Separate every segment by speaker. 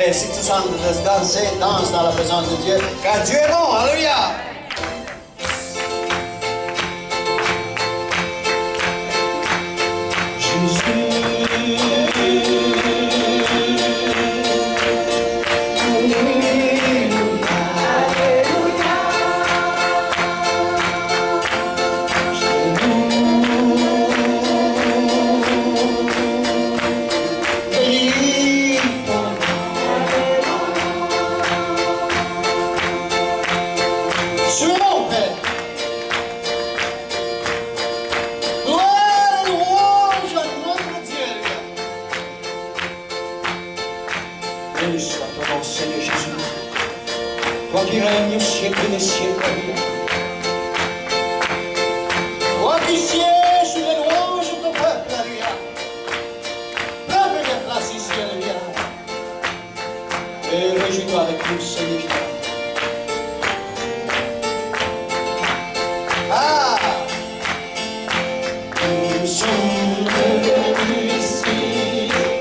Speaker 1: Et si tu sens de danser, danse dans la présence de Dieu, car Dieu est bon, alléluia. Béni soit ton nom, Seigneur Jésus. Toi qui règnes au siècle des siècles. Toi qui sièges sur les louanges de ton peuple, alléluia. Peuple de place ici, alléluia. Et réjouis-toi avec nous, Seigneur Jésus. Ah! Nous sommes venus ici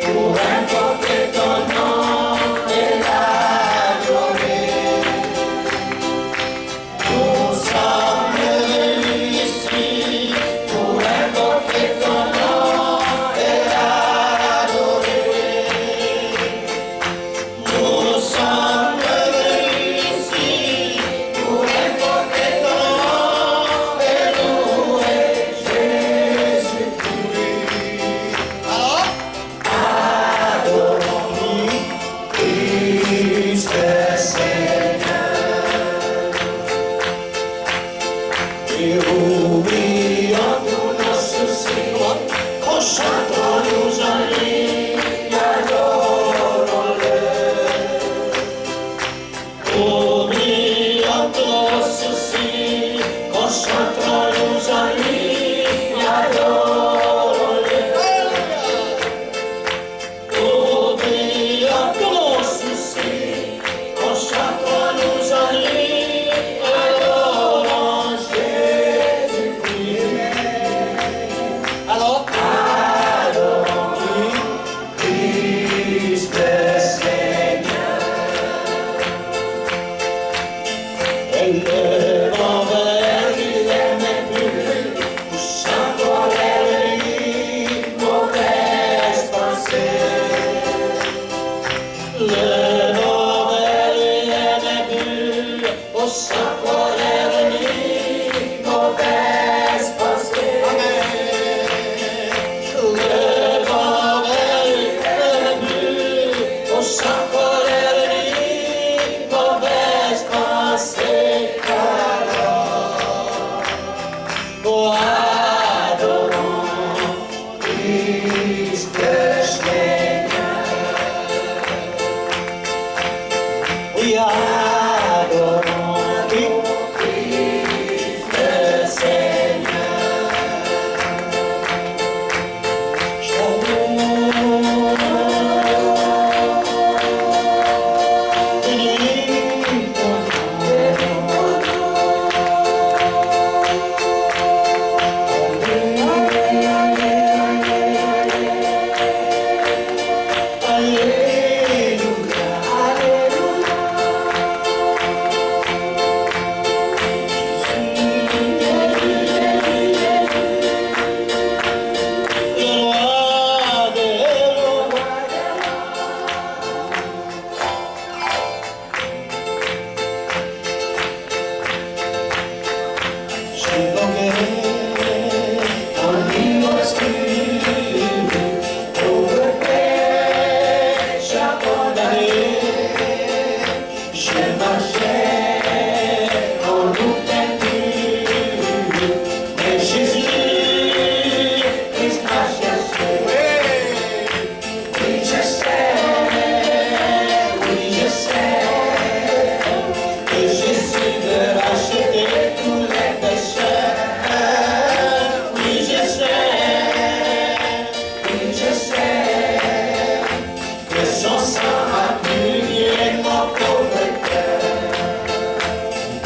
Speaker 1: pour invoquer ton nom. Et oublions tous nos soucis, concentrons-nous en lui, adorons-le. Oublions tous nos soucis, concentrons-nous en lui, adorons-le. Oublions tous nos soucis, concentrons-nous en lui. Élevons vers lui les mains publiques, sans colère ni mauvaise pensée. Levons vers lui les mains publiques, sans colère ni mauvaise pensée. Levons vers lui les mains publiques, sans colère ni mauvaise pensée. We adore Christ le Seigneur.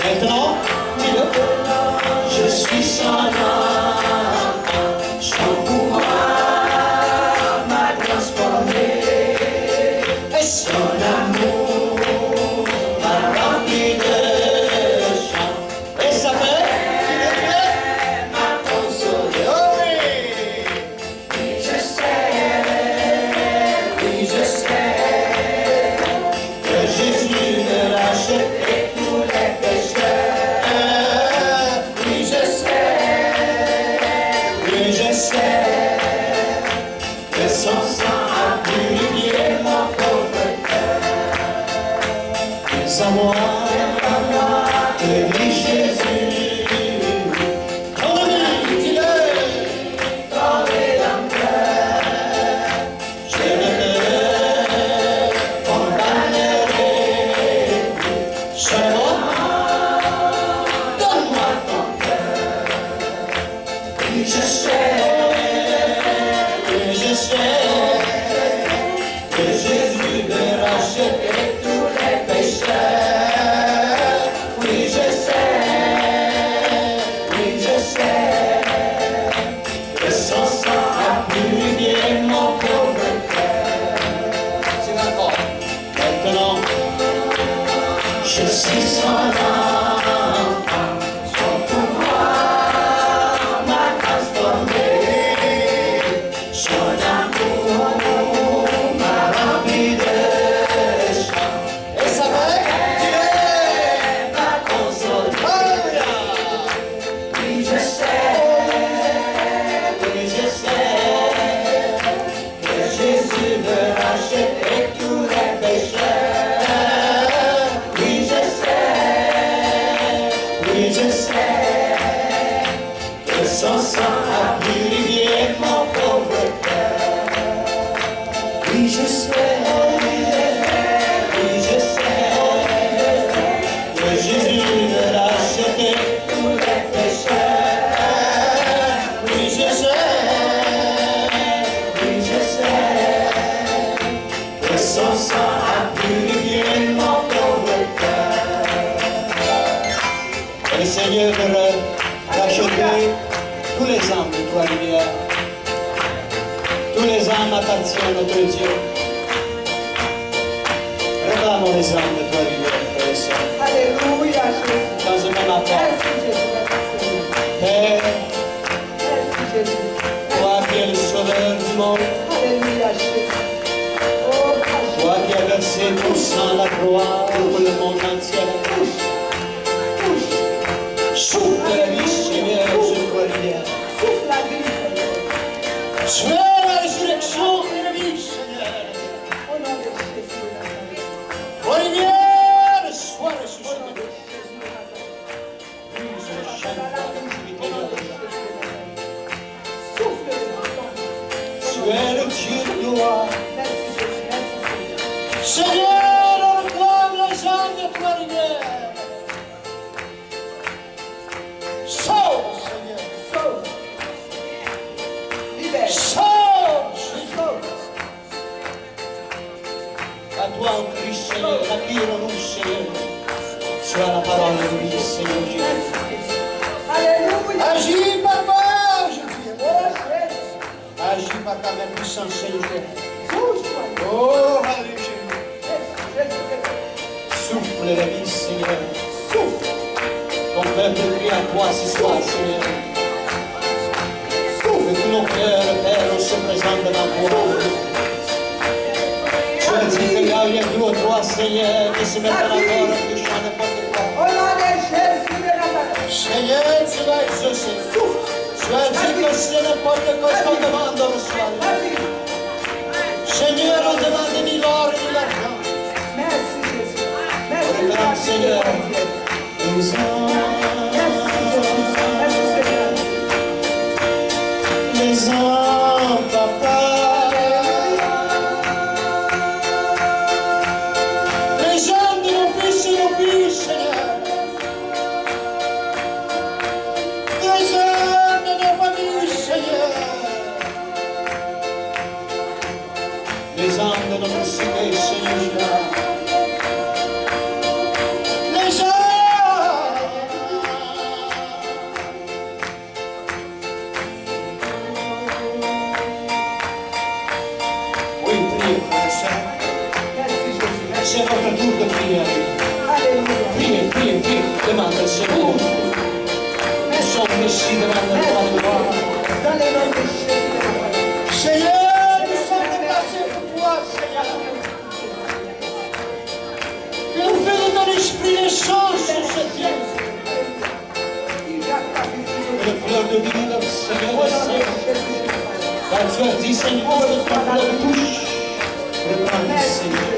Speaker 1: Maintenant, dis-le. Je suis son enfant, son pouvoir m'a transformé, et son amour je sais que Jésus veut racheter tous les pécheurs. Oui, je sais que son sang a purifié mon pauvre cœur. C'est d'accord. Maintenant, je suis son enfant, son pouvoir m'a transformé, son amour m'a rempli de joie. Et ça va, Dieu m'a consolé. Oui, je sais que Jésus veut racheter tous les pécheurs. Oui, je sais que son sang a purifié mon pauvre cœur. Oui, je sais que Jésus veut racheter tous les pécheurs. Oui, je sais que son sang a purifié mon pauvre cœur. Et le Seigneur veut racheter tous les âmes de Trois-Rivières. Tous les âmes appartiennent à notre Dieu. Réclamons les âmes de Trois-Rivières, frères et sœurs.
Speaker 2: Alléluia, Jésus.
Speaker 1: Dans un même appel.
Speaker 2: Merci, Jésus.
Speaker 1: Père,
Speaker 2: Merci, Jésus.
Speaker 1: toi qui es le sauveur du monde,
Speaker 2: Alléluia, Jésus. Oh,
Speaker 1: toi qui as versé ton sang à la croix pour le monde entier, souffle la vie, Seigneur, sur Trois-Rivières.
Speaker 2: souffle la vie, Seigneur.
Speaker 1: Tu es la résurrection et la vie, Seigneur.
Speaker 2: Au nom de Jésus de Nazareth.
Speaker 1: Trois-Rivières, sois
Speaker 2: Au nom
Speaker 1: ressuscité.
Speaker 2: de Jésus de Nazareth.
Speaker 1: Brise le chêne
Speaker 2: Dans la
Speaker 1: de
Speaker 2: vie,
Speaker 1: l'activité
Speaker 2: au nom
Speaker 1: de
Speaker 2: de
Speaker 1: Dieu.
Speaker 2: Jésus de Nazareth. Souffle le vent.
Speaker 1: Tu es le Dieu de gloire.
Speaker 2: Merci, Jésus. Merci, Seigneur.
Speaker 1: Seigneur, on réclame les âmes de Trois-Rivières. Sauve, Seigneur.
Speaker 2: Sauve. Libère.
Speaker 1: Sauve, Jésus.
Speaker 2: Sauve.
Speaker 1: À toi, en Christ, Seigneur, acquire-nous, Seigneur. Sois la parole de vie, Seigneur Jésus.
Speaker 2: Merci, Jésus. Alléluia.
Speaker 1: Agis par moi, je prie.
Speaker 2: Oh, Jésus.
Speaker 1: Agis par ta main puissante, Seigneur.
Speaker 2: Bouge-toi.
Speaker 1: Oh, Alléluia.
Speaker 2: Jésus, Jésus, Jésus.
Speaker 1: Souffle la vie, Seigneur.
Speaker 2: Souffle.
Speaker 1: Ton peuple crie à toi ce soir, Seigneur. Que tous nos cœurs, Père, se présentent devant toi. Tu as dit que là où il y a deux ou trois, Seigneur, de se mettre en accord en touchant n'importe quoi.
Speaker 2: Au nom de Jésus de Nazareth.
Speaker 1: Seigneur, tu vas exaucer. Tu as dit que c'est n'importe quoi qu'on demande, on reçoit.
Speaker 2: Vas-y.
Speaker 1: Seigneur, on demande ni l'or ni l'argent.
Speaker 2: Merci, Jésus. Merci,
Speaker 1: Regarde, Seigneur.
Speaker 2: Seigneur.
Speaker 1: Nous
Speaker 2: Merci, Jésus. Merci, Seigneur.
Speaker 1: les hommes, papa. Les hommes de nos fils et nos filles, Seigneur. Les hommes de nos familles, Seigneur. Les hommes de notre cité, Seigneur. Les hommes. Oui, priez, frères et sœurs.
Speaker 2: Merci, Jésus. Merci.
Speaker 1: C'est votre tour de prière.
Speaker 2: Alléluia.
Speaker 1: Priez, priez, priez. Demandez au Seigneur. Nous sommes ici devant le roi de gloire.
Speaker 2: Dans le nom de Jésus de Nazareth.
Speaker 1: Seigneur, nous sommes déplacés pour toi, Seigneur. Que nous fais de ton esprit l'échange sur cette terre. Que le fleur de vie, notre Seigneur, le Seigneur. Car tu as dit, Seigneur, que ta fleur touche. Reprends-le, Seigneur.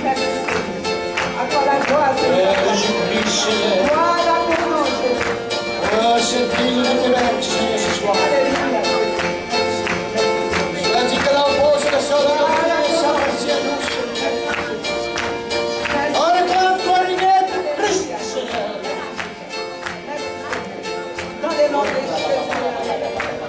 Speaker 2: Merci, Seigneur. À toi la gloire, Seigneur.
Speaker 1: Père, je prie, Seigneur.
Speaker 2: Gloire à ton nom, Jésus.
Speaker 1: Oh, cette ville de ténèbres, Seigneur, ce soir.
Speaker 2: Alléluia.
Speaker 1: Tu as dit que l'enfance de Sodome s'appartient à nous, Seigneur. On réclame toi, lumière de Christ, Seigneur.
Speaker 2: Dans le nom de Jésus de Nazareth.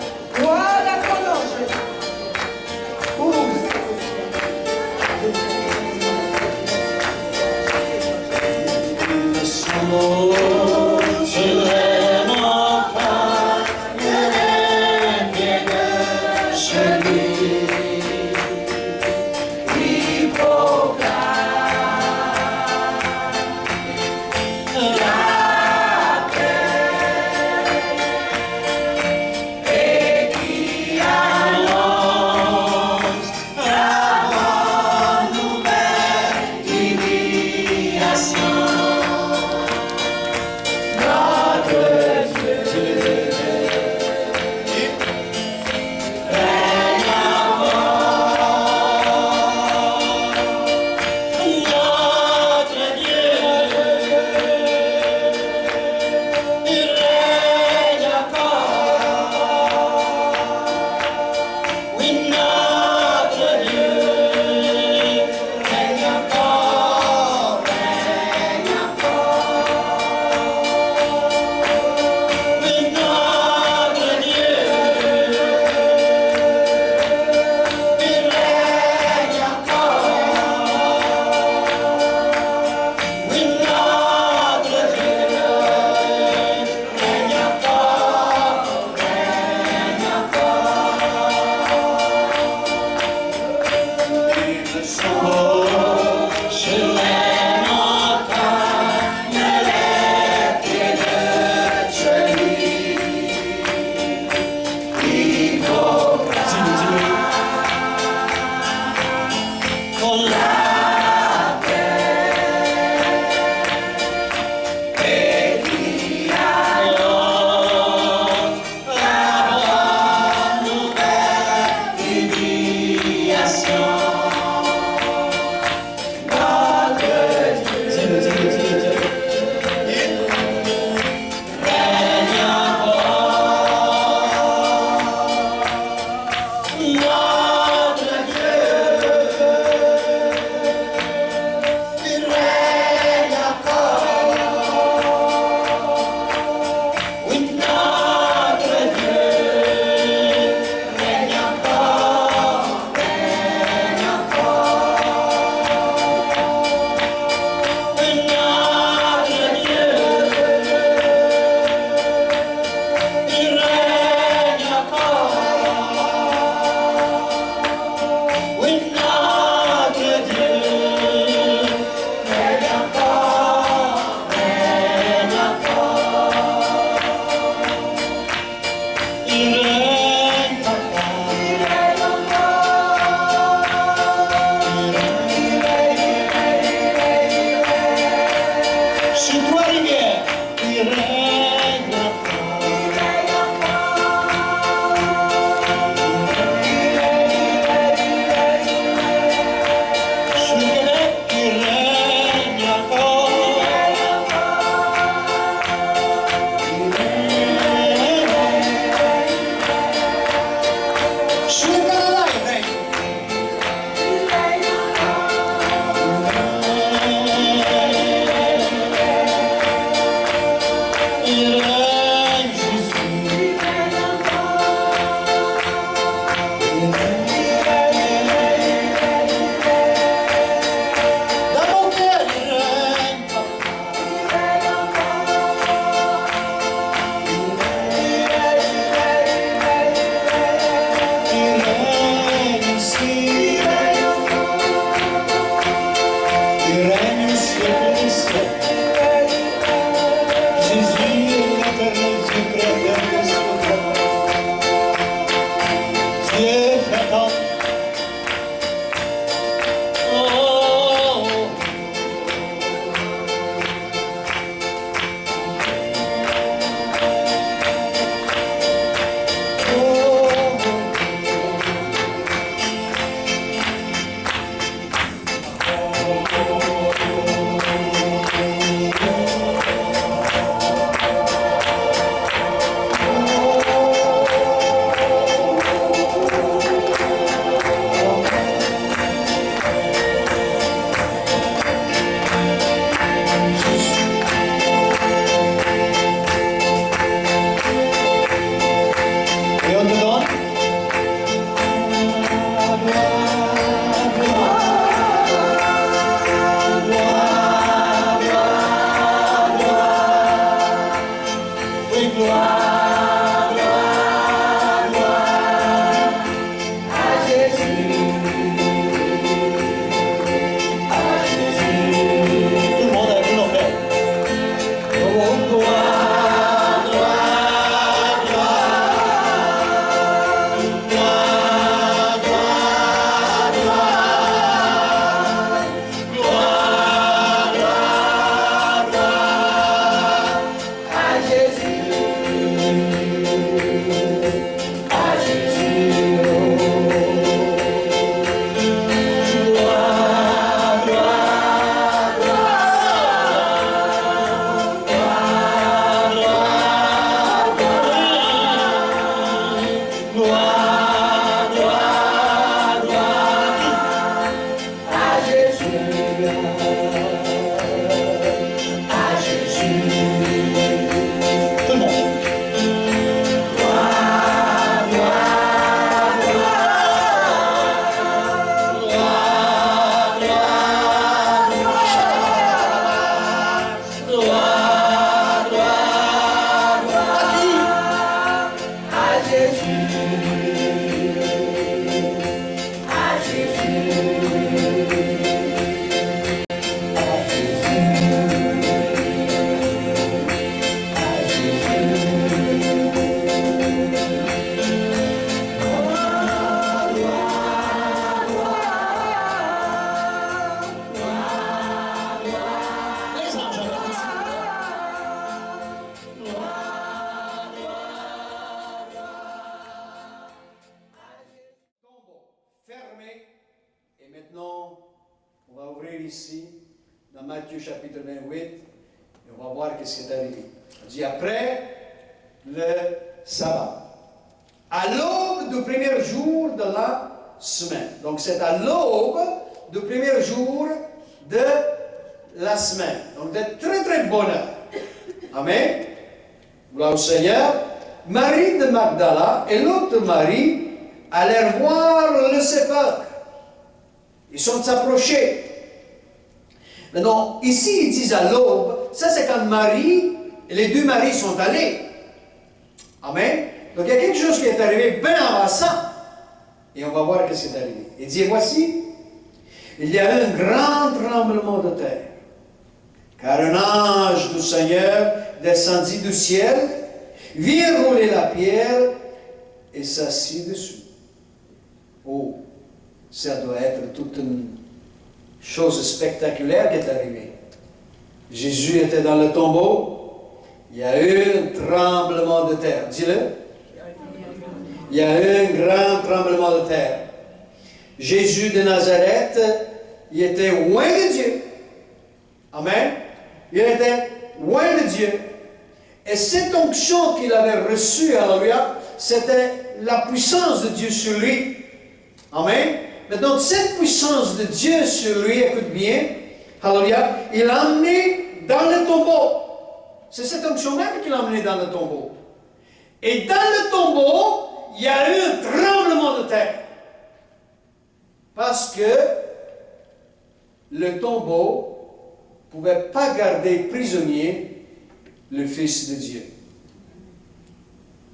Speaker 1: Oui, gloire, gloire, gloire
Speaker 2: à Jésus. À Jésus.
Speaker 1: Tout le monde a vu nos pères. Oh, gloire, gloire, gloire. Gloire, gloire, gloire. Gloire, gloire, gloire.
Speaker 2: À Jésus. À Jésus.
Speaker 1: Gloire, gloire, gloire, gloire, gloire.
Speaker 2: À Jésus. À Jésus.
Speaker 1: Tout le monde.
Speaker 2: À Jésus. À Jésus.
Speaker 1: Les anges applaudissent.
Speaker 3: Tombeau fermé. Et maintenant, on va ouvrir ici, dans Matthieu chapitre 28, et on va voir ce qui est arrivé. On dit après le sabbat, à l'aube du premier jour de la semaine. Donc c'est à l'aube du premier jour de la semaine. Donc de très très bonne heure. Amen. Gloire au Seigneur. Marie de Magdala et l'autre Marie allèrent voir le sépulcre. Ils sont approchés. Maintenant, ici, ils disent à l'aube, ça c'est quand Marie et les deux maris sont allés. Amen. Donc il y a quelque chose qui est arrivé bien avant ça. Et on va voir ce qui est arrivé. Il dit, voici, il y a eu un grand tremblement de terre. Car un ange du Seigneur descendit du ciel, vit rouler la pierre et s'assit dessus. Oh, ça doit être toute une chose spectaculaire qui est arrivée. Jésus était dans le tombeau, il y a eu un tremblement de terre. Dis-le. Il y a eu un grand tremblement de terre. Jésus de Nazareth, il était loin de Dieu. Amen. Il était loin de Dieu. Et cette onction qu'il avait reçue, alléluia, c'était la puissance de Dieu sur lui. Amen. Maintenant, cette puissance de Dieu sur lui, écoute bien, alléluia, il l'a amené dans le tombeau. C'est cette onction même qu'il l'a amené dans le tombeau. Et dans le tombeau, il y a eu un tremblement de terre. Parce que le tombeau ne pouvait pas garder prisonnier le Fils de Dieu.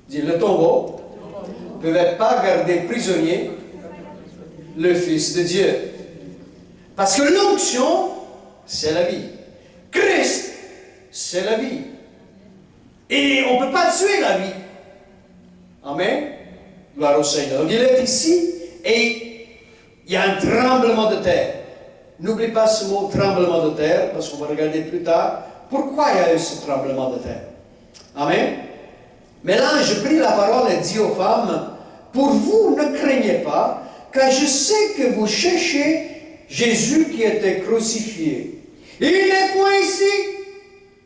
Speaker 3: Dis, le tombeau ne pouvait pas garder prisonnier le Fils de Dieu. Parce que l'onction, c'est la vie. Christ, c'est la vie. Et on ne peut pas tuer la vie. Amen. Gloire au Seigneur. Donc il est ici et il y a un tremblement de terre. N'oublie pas ce mot tremblement de terre, parce qu'on va regarder plus tard pourquoi il y a eu ce tremblement de terre. Amen. Mais l'ange prit la parole et dit aux femmes, pour vous ne craignez pas, car je sais que vous cherchez Jésus qui était crucifié. Il n'est point ici,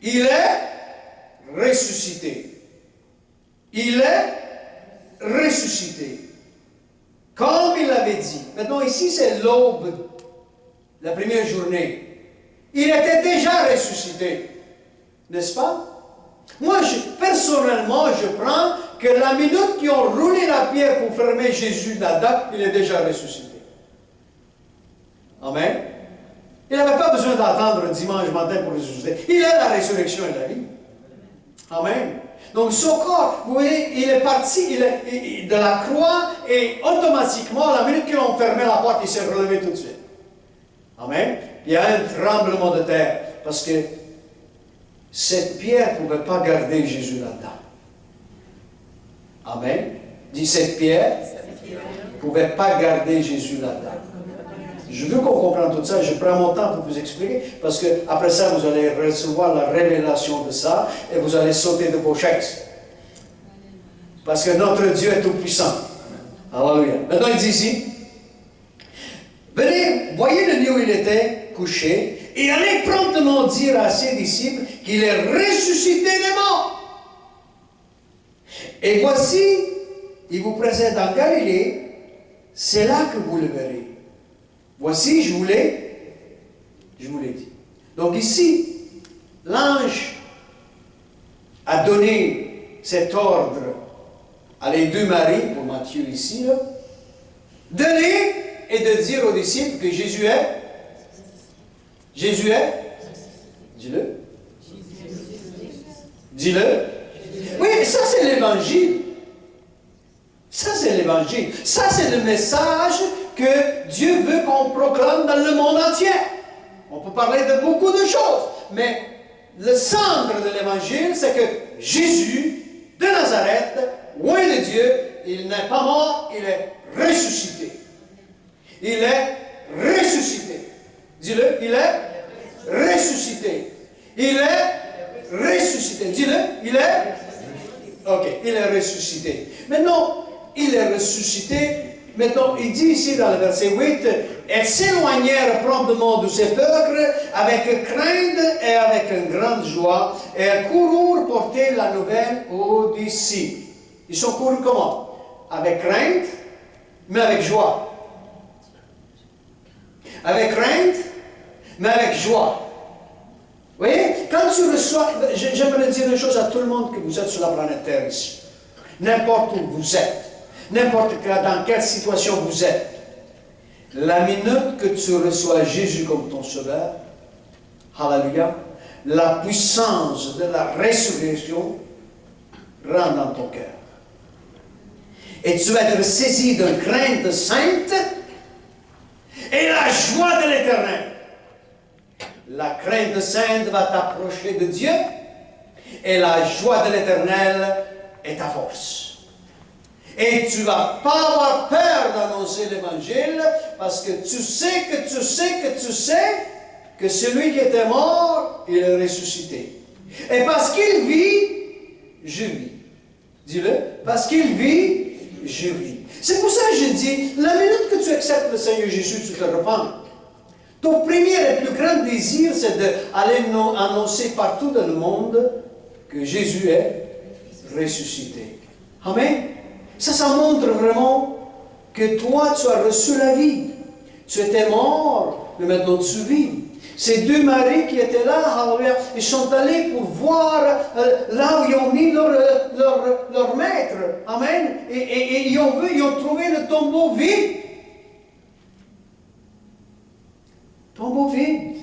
Speaker 3: il est ressuscité. Il est ressuscité. Comme il l'avait dit. Maintenant ici c'est l'aube, la première journée. Il était déjà ressuscité. N'est-ce pas? Moi, personnellement, je prends que la minute qu'ils ont roulé la pierre pour fermer Jésus là-dedans, il est déjà ressuscité. Amen. Il n'avait pas besoin d'attendre dimanche matin pour ressusciter. Il est la résurrection et la vie. Amen. Donc son corps, vous voyez, il est parti de la croix et automatiquement, la minute qu'ils ont fermé la porte, il s'est relevé tout de suite. Amen. Il y a un tremblement de terre parce que cette pierre ne pouvait pas garder Jésus là-dedans. Amen. Dit cette pierre ne pouvait pas garder Jésus là-dedans. Je veux qu'on comprenne tout ça, je prends mon temps pour vous expliquer, parce que après ça, vous allez recevoir la révélation de ça, et vous allez sauter de vos chaises. Parce que notre Dieu est tout-puissant. Alléluia. Maintenant, il dit ici, venez, voyez le lieu où il était couché, et allez promptement dire à ses disciples qu'il est ressuscité des morts. Et voici, il vous présente en Galilée, c'est là que vous le verrez. Voici, je vous l'ai dit. Donc ici, l'ange a donné cet ordre à les deux maris, pour Matthieu ici, d'aller et de dire aux disciples que Jésus est. Jésus est. Dis-le. Dis-le. Oui, ça c'est l'évangile. Ça c'est l'évangile. Ça c'est le message que Dieu veut qu'on proclame dans le monde entier. On peut parler de beaucoup de choses, mais le centre de l'évangile, c'est que Jésus de Nazareth, loin de Dieu, il n'est pas mort, il est ressuscité. Il est ressuscité. Dis-le, il est ressuscité. Il est ressuscité. Dis-le, il est. Ok, il est ressuscité. Maintenant, il est ressuscité. Maintenant, il dit ici dans le verset 8, « Elles s'éloignèrent promptement du sépulcre avec crainte et avec une grande joie, et elles coururent porter la nouvelle aux disciples. » Ils sont courus comment? Avec crainte, mais avec joie. Avec crainte, mais avec joie. Vous voyez, quand tu reçois, j'aimerais dire une chose à tout le monde que vous êtes sur la planète Terre ici. N'importe où vous êtes. N'importe dans quelle situation vous êtes, la minute que tu reçois Jésus comme ton sauveur, hallelujah, la puissance de la résurrection rentre dans ton cœur. Et tu vas être saisi d'une crainte sainte et la joie de l'Éternel. La crainte sainte va t'approcher de Dieu et la joie de l'Éternel est ta force. Et tu ne vas pas avoir peur d'annoncer l'Évangile parce que tu sais que celui qui était mort, il est ressuscité. Et parce qu'il vit, je vis. Dis-le. Parce qu'il vit, je vis. C'est pour ça que je dis, la minute que tu acceptes le Seigneur Jésus, tu te repens. Ton premier et plus grand désir, c'est d'aller annoncer partout dans le monde que Jésus est ressuscité. Amen. Ça montre vraiment que toi, tu as reçu la vie. Tu étais mort, mais maintenant tu vis. Ces deux maris qui étaient là, ils sont allés pour voir là où ils ont mis leur maître. Amen. Et ils ont trouvé le tombeau vide. Tombeau vide.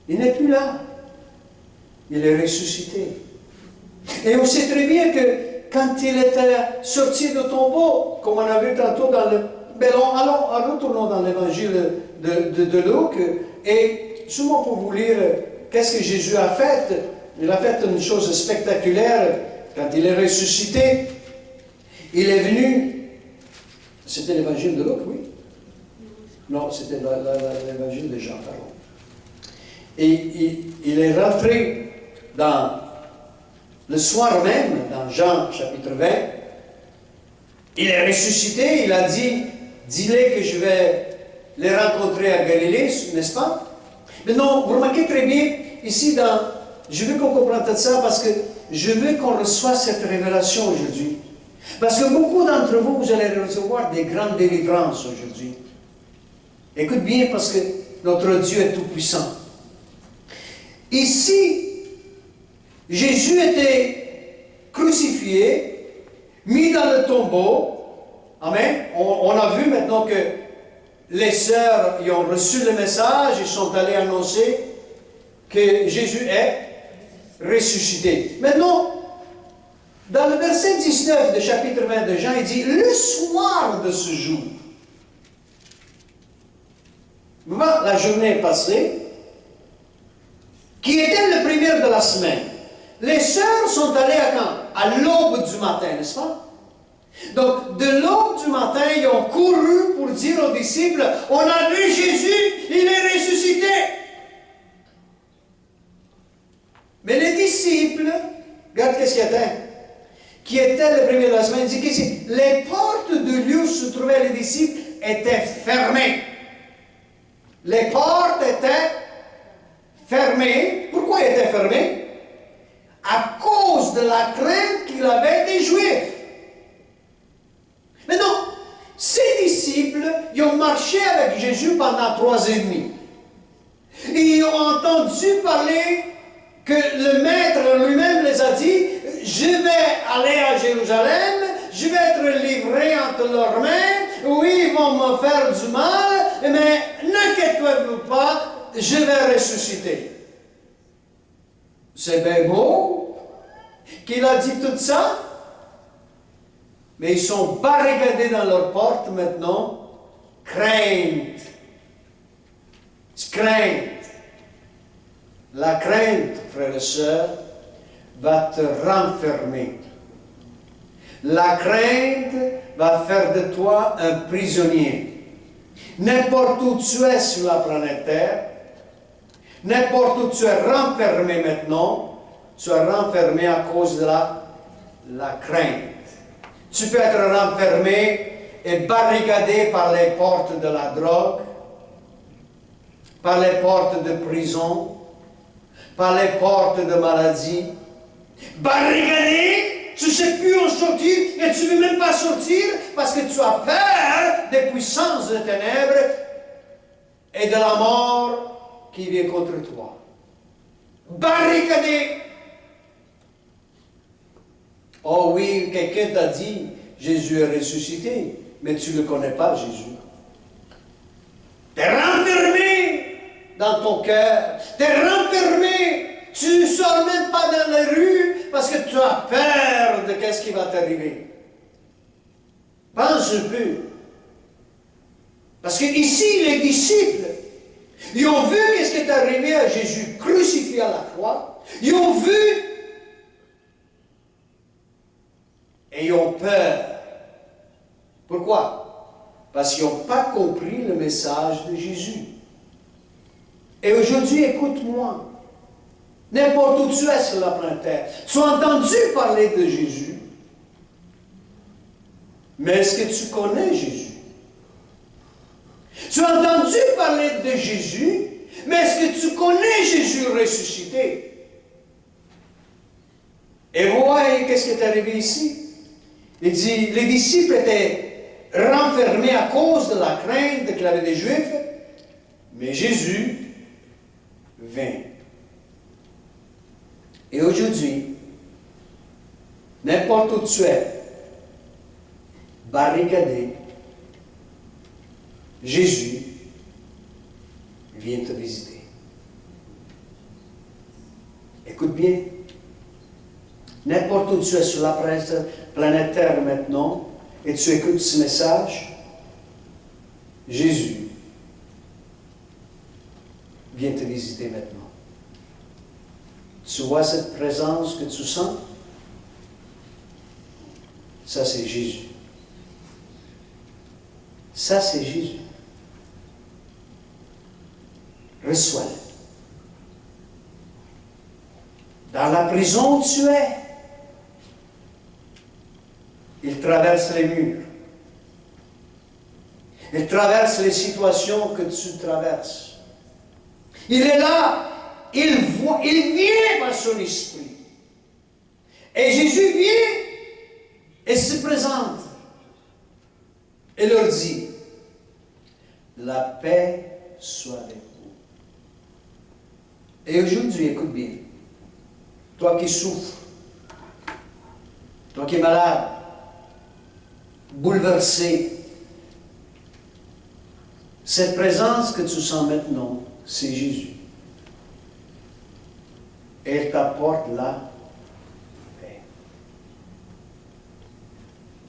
Speaker 3: Il n'est plus là. Il est ressuscité. Et on sait très bien que quand il était sorti du tombeau, comme on a vu tantôt dans le... Retournons dans l'évangile de Luc, et seulement pour vous lire qu'est-ce que Jésus a fait. Il a fait une chose spectaculaire quand il est ressuscité. Il est venu... C'était l'évangile de Luc, oui? Non, c'était l'évangile de Jean, pardon. Et il est rentré dans... Le soir même, dans Jean chapitre 20, il est ressuscité, il a dit, dis-les que je vais les rencontrer à Galilée, n'est-ce pas? Mais non, vous remarquez très bien, ici, je veux qu'on comprenne tout ça parce que je veux qu'on reçoive cette révélation aujourd'hui. Parce que beaucoup d'entre vous, vous allez recevoir des grandes délivrances aujourd'hui. Écoute bien, parce que notre Dieu est tout-puissant. Ici, Jésus était crucifié, mis dans le tombeau. Amen. On a vu maintenant que les sœurs y ont reçu le message, ils sont allés annoncer que Jésus est ressuscité. Maintenant, dans le verset 19 du chapitre 20 de Jean, il dit, le soir de ce jour, la journée passée, qui était le premier de la semaine, les sœurs sont allées à quand? À l'aube du matin, n'est-ce pas? Donc, de l'aube du matin, ils ont couru pour dire aux disciples, on a vu Jésus, il est ressuscité. Mais les disciples, regarde qu'est-ce qu'il y a, qui était le premier de la semaine, il dit qu'ici, les portes du lieu où se trouvaient les disciples étaient fermées. Les portes étaient fermées. Pourquoi elles étaient fermées? À cause de la crainte qu'il avait des Juifs. Mais non, ces disciples, ils ont marché avec Jésus pendant 3 ans et demi. Et ils ont entendu parler que le Maître lui-même les a dit, je vais aller à Jérusalem, je vais être livré entre leurs mains, oui, ils vont me faire du mal, mais n'inquiétez-vous pas, je vais ressusciter. C'est bien beau qu'il a dit tout ça, mais ils sont barricadés dans leurs portes maintenant, crainte. La crainte, frères et sœurs, va te renfermer. La crainte va faire de toi un prisonnier. N'importe où tu es sur la planète Terre, n'importe où tu es renfermé maintenant, tu es renfermé à cause de la crainte. Tu peux être renfermé et barricadé par les portes de la drogue, par les portes de prison, par les portes de maladie. Barricadé, tu ne sais plus en sortir et tu ne veux même pas sortir parce que tu as peur des puissances des ténèbres et de la mort qui vient contre toi. Barricadé. Oh oui, quelqu'un t'a dit, Jésus est ressuscité, mais tu ne le connais pas, Jésus. Tu es renfermé dans ton cœur. Tu es renfermé. Tu ne sors même pas dans la rue parce que tu as peur de ce qui va t'arriver. Pense un peu. Parce que ici, les disciples, ils ont vu ce qui est arrivé à Jésus crucifié à la croix. Ils ont vu et ils ont peur. Pourquoi? Parce qu'ils n'ont pas compris le message de Jésus. Et aujourd'hui, écoute-moi. N'importe où tu es sur la planète Terre, tu as entendu parler de Jésus. Mais est-ce que tu connais Jésus? Tu as entendu parler de Jésus, mais est-ce que tu connais Jésus ressuscité? Et voyez qu'est-ce qui est arrivé ici. Il dit, les disciples étaient renfermés à cause de la crainte qu'il avait des Juifs, mais Jésus vint. Et aujourd'hui, n'importe où tu es, barricadé, Jésus vient te visiter. Écoute bien. N'importe où tu es sur la planète Terre maintenant, et tu écoutes ce message, Jésus vient te visiter maintenant. Tu vois cette présence que tu sens? Ça, c'est Jésus. Ça, c'est Jésus. Reçois-le. Dans la prison où tu es, il traverse les murs. Il traverse les situations que tu traverses. Il est là. Il vient par son esprit. Et Jésus vient et se présente. Et leur dit, la paix soit avec vous. Et aujourd'hui, écoute bien, toi qui souffres, toi qui es malade, bouleversé, cette présence que tu sens maintenant, c'est Jésus. et elle t'apporte la paix.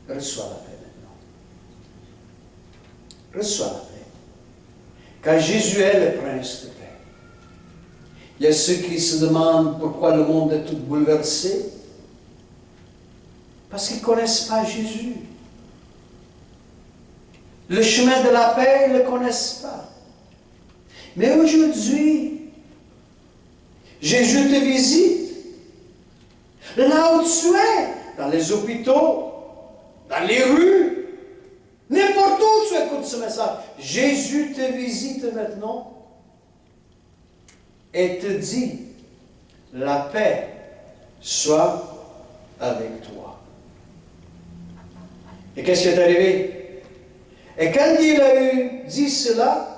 Speaker 3: Reçois la paix maintenant. Reçois la paix. Car Jésus est le prince de paix. Il y a ceux qui se demandent pourquoi le monde est tout bouleversé. Parce qu'ils ne connaissent pas Jésus. Le chemin de la paix, ils ne le connaissent pas. Mais aujourd'hui, Jésus te visite. Là où tu es, dans les hôpitaux, dans les rues, n'importe où tu écoutes ce message. Jésus te visite maintenant et te dit, la paix soit avec toi. Et qu'est-ce qui est arrivé? Et quand il a dit cela,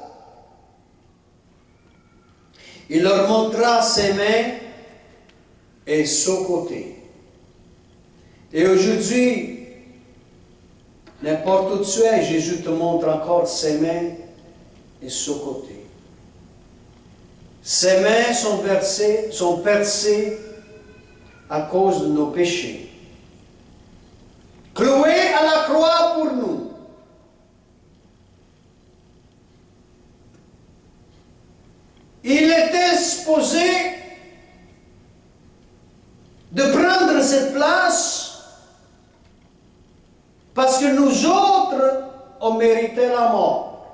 Speaker 3: il leur montra ses mains et son côté. Et aujourd'hui, n'importe où tu es, Jésus te montre encore ses mains et son côté. Ses mains sont percées à cause de nos péchés. Cloué à la croix pour nous. Il était supposé de prendre cette place parce que nous autres, on méritait la mort.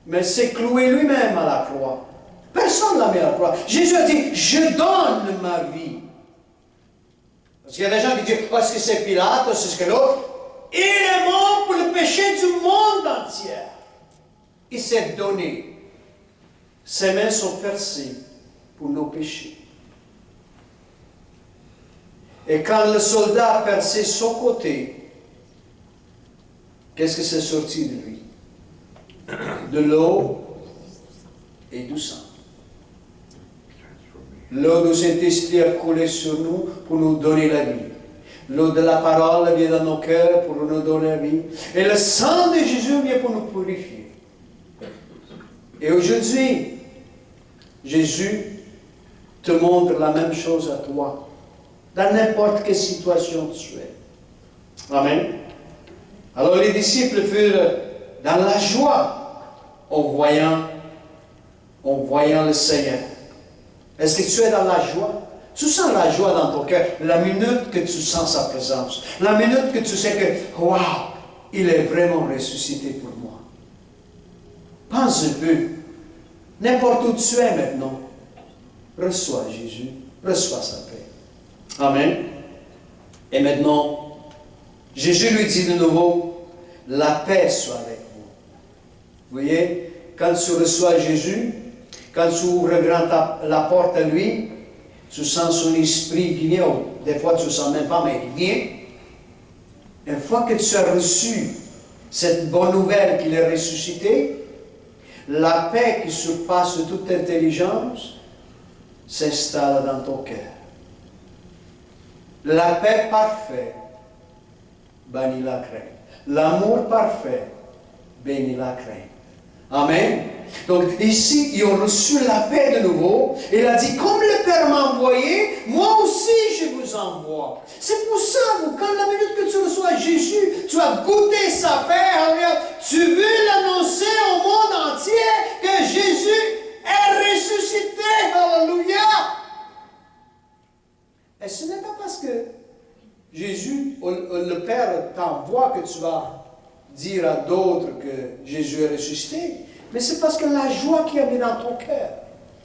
Speaker 3: Mais c'est cloué lui-même à la croix. Personne ne l'a mis à la croix. Jésus a dit, je donne ma vie. Parce qu'il y a des gens qui disent, parce que c'est Pilate, c'est ce que l'autre. Il est mort pour le péché du monde entier. Il s'est donné. Ses mains sont percées pour nos péchés. Et quand le soldat a percé son côté, qu'est-ce que c'est sorti de lui? De l'eau et du sang. L'eau du Saint-Esprit a coulé sur nous pour nous donner la vie. L'eau de la parole vient dans nos cœurs pour nous donner la vie. Et le sang de Jésus vient pour nous purifier. Et aujourd'hui, Jésus te montre la même chose à toi, dans n'importe quelle situation tu es. Amen. Alors les disciples furent dans la joie en voyant le Seigneur. Est-ce que tu es dans la joie? Tu sens la joie dans ton cœur la minute que tu sens sa présence. La minute que tu sais que, waouh, il est vraiment ressuscité pour moi. Pense un peu. N'importe où tu es maintenant, reçois Jésus, reçois sa paix. Amen. Et maintenant, Jésus lui dit de nouveau, la paix soit avec vous. Vous voyez, quand tu reçois Jésus, quand tu ouvres grand la porte à lui, tu sens son esprit qui vient. Des fois, tu ne sens même pas, mais il vient. Une fois que tu as reçu cette bonne nouvelle qu'il est ressuscité, la paix qui surpasse toute intelligence s'installe dans ton cœur. La paix parfaite bannit la crainte. L'amour parfait bénit la crainte. Amen. Donc ici, ils ont reçu la paix de nouveau. Il a dit, comme le Père m'a envoyé, moi aussi je vous envoie. C'est pour ça, quand la minute que tu reçois Jésus, tu as goûté sa paix, tu veux l'annoncer au monde entier que Jésus est ressuscité. Alléluia. Et ce n'est pas parce que Jésus, le Père t'envoie que tu vas dire à d'autres que Jésus est ressuscité, mais c'est parce que la joie qui est dans ton cœur,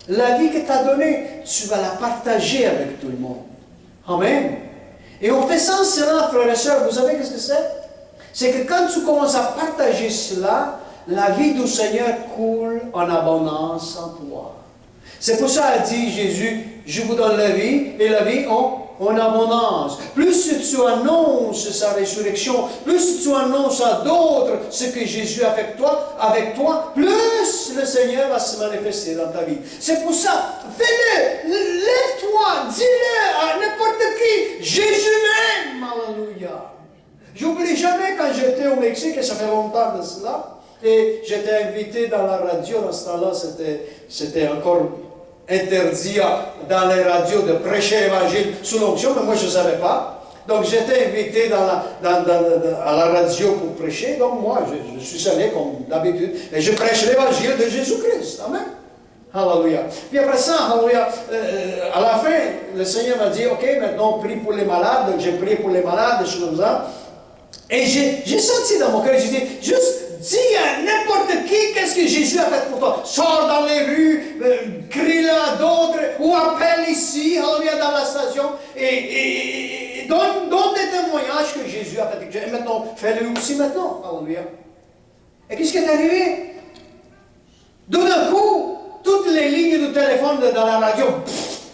Speaker 3: la vie que tu as donnée, tu vas la partager avec tout le monde. Amen. Et on fait ça en cela, frères et sœurs, vous savez qu'est-ce que c'est? C'est que quand tu commences à partager cela, la vie du Seigneur coule en abondance en toi. C'est pour ça qu'il dit Jésus, je vous donne la vie, et la vie en abondance. Plus tu annonces sa résurrection, plus tu annonces à d'autres ce que Jésus a fait avec toi, plus le Seigneur va se manifester dans ta vie. C'est pour ça, fais-le, lève-toi, dis-le à n'importe qui, Jésus m'aime, alléluia. J'oublie jamais quand j'étais au Mexique, et ça fait longtemps de cela, et j'étais invité dans la radio, dans ce temps-là, c'était encore interdit dans les radios de prêcher l'évangile sous l'onction, mais moi je ne savais pas. Donc j'étais invité à la radio pour prêcher, donc moi je suis allé comme d'habitude, et je prêche l'évangile de Jésus-Christ. Amen. Alléluia. Puis après ça, alléluia, à la fin, le Seigneur m'a dit, ok, maintenant prie pour les malades. Donc j'ai prié pour les malades, des choses comme ça. Et j'ai senti dans mon cœur, j'ai dit, juste dis à n'importe qui qu'est-ce que Jésus a fait pour toi. Sors dans les rues, crie-le à d'autres, ou appelle ici, alléluia, dans la station, et donne des témoignages que Jésus a fait. Et maintenant, fais-le aussi maintenant, alléluia. Et qu'est-ce qui est arrivé? D'un coup, toutes les lignes de téléphone dans la radio,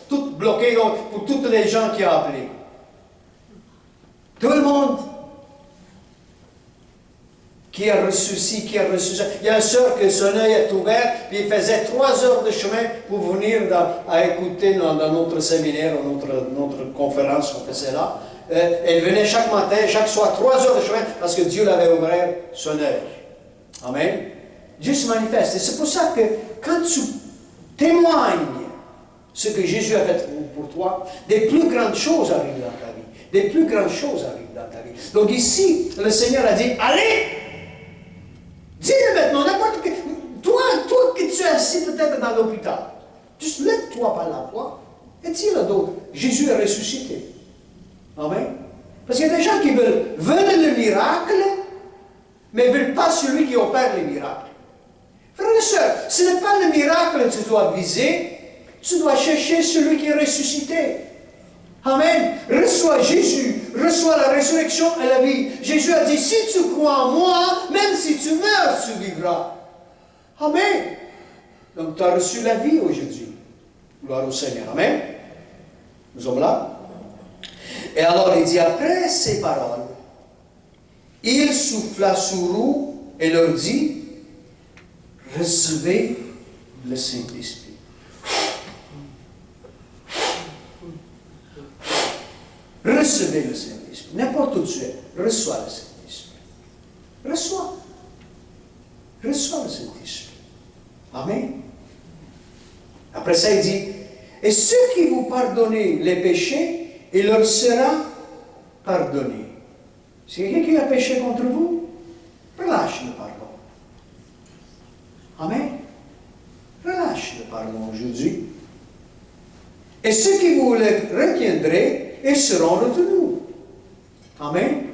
Speaker 3: toutes bloquées pour toutes les gens qui ont appelé. Tout le monde qui a reçu ci, qui a reçu ça. Il y a une sœur que son œil est ouvert, puis il faisait 3 heures de chemin pour venir à écouter dans notre séminaire, notre conférence qu'on faisait là. Elle venait chaque matin, chaque soir, 3 heures de chemin, parce que Dieu l'avait ouvert son œil. Amen. Dieu se manifeste. Et c'est pour ça que quand tu témoignes ce que Jésus a fait pour toi, des plus grandes choses arrivent dans ta vie. Des plus grandes choses arrivent dans ta vie. Donc ici, le Seigneur a dit, allez, dis-le maintenant, n'importe qui. Toi qui tu es assis peut-être dans l'hôpital, juste lève-toi par la foi et dis-le à d'autres. Jésus est ressuscité. Amen. Parce qu'il y a des gens qui veulent le miracle, mais ne veulent pas celui qui opère les miracles. Frères et sœurs, ce n'est pas le miracle que tu dois viser, tu dois chercher celui qui est ressuscité. Amen. Reçois Jésus, reçois la résurrection et la vie. Jésus a dit, si tu crois en moi, même si tu meurs, tu vivras. Amen. Donc tu as reçu la vie aujourd'hui. Gloire au Seigneur. Amen. Nous sommes là. Et alors il dit, après ces paroles, il souffla sur eux et leur dit, recevez le Saint-Esprit. Recevez le Saint-Esprit. N'importe où tu es, reçois le Saint-Esprit. Reçois. Reçois le Saint-Esprit. Amen. Après ça, il dit, et ceux qui vous pardonnez les péchés, il leur sera pardonné. Si quelqu'un qui a péché contre vous, relâche le pardon. Amen. Relâche le pardon aujourd'hui. Et ceux qui vous le retiendrez, ils seront retenus. Amen.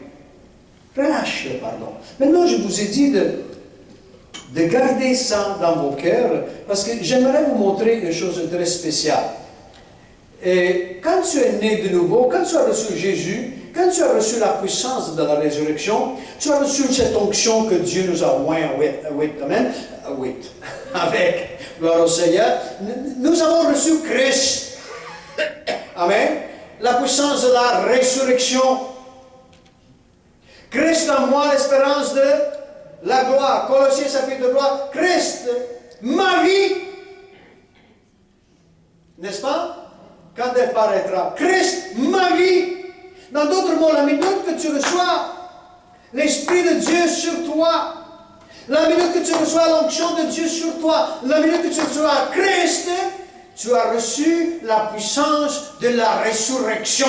Speaker 3: Relâche le pardon. Maintenant, je vous ai dit de garder ça dans vos cœurs, parce que j'aimerais vous montrer une chose très spéciale. Et quand tu es né de nouveau, quand tu as reçu Jésus, quand tu as reçu la puissance de la résurrection, tu as reçu cette onction que Dieu nous a oint avec, gloire au Seigneur, nous avons reçu Christ. Amen. La puissance de la résurrection. Christ en moi, l'espérance de la gloire. Colossiens chapitre 3, Christ, ma vie. N'est-ce pas? Quand elle paraîtra. Christ, ma vie. Dans d'autres mots, la minute que tu reçois l'Esprit de Dieu sur toi, la minute que tu reçois l'onction de Dieu sur toi, la minute que tu reçois Christ, tu as reçu la puissance de la résurrection.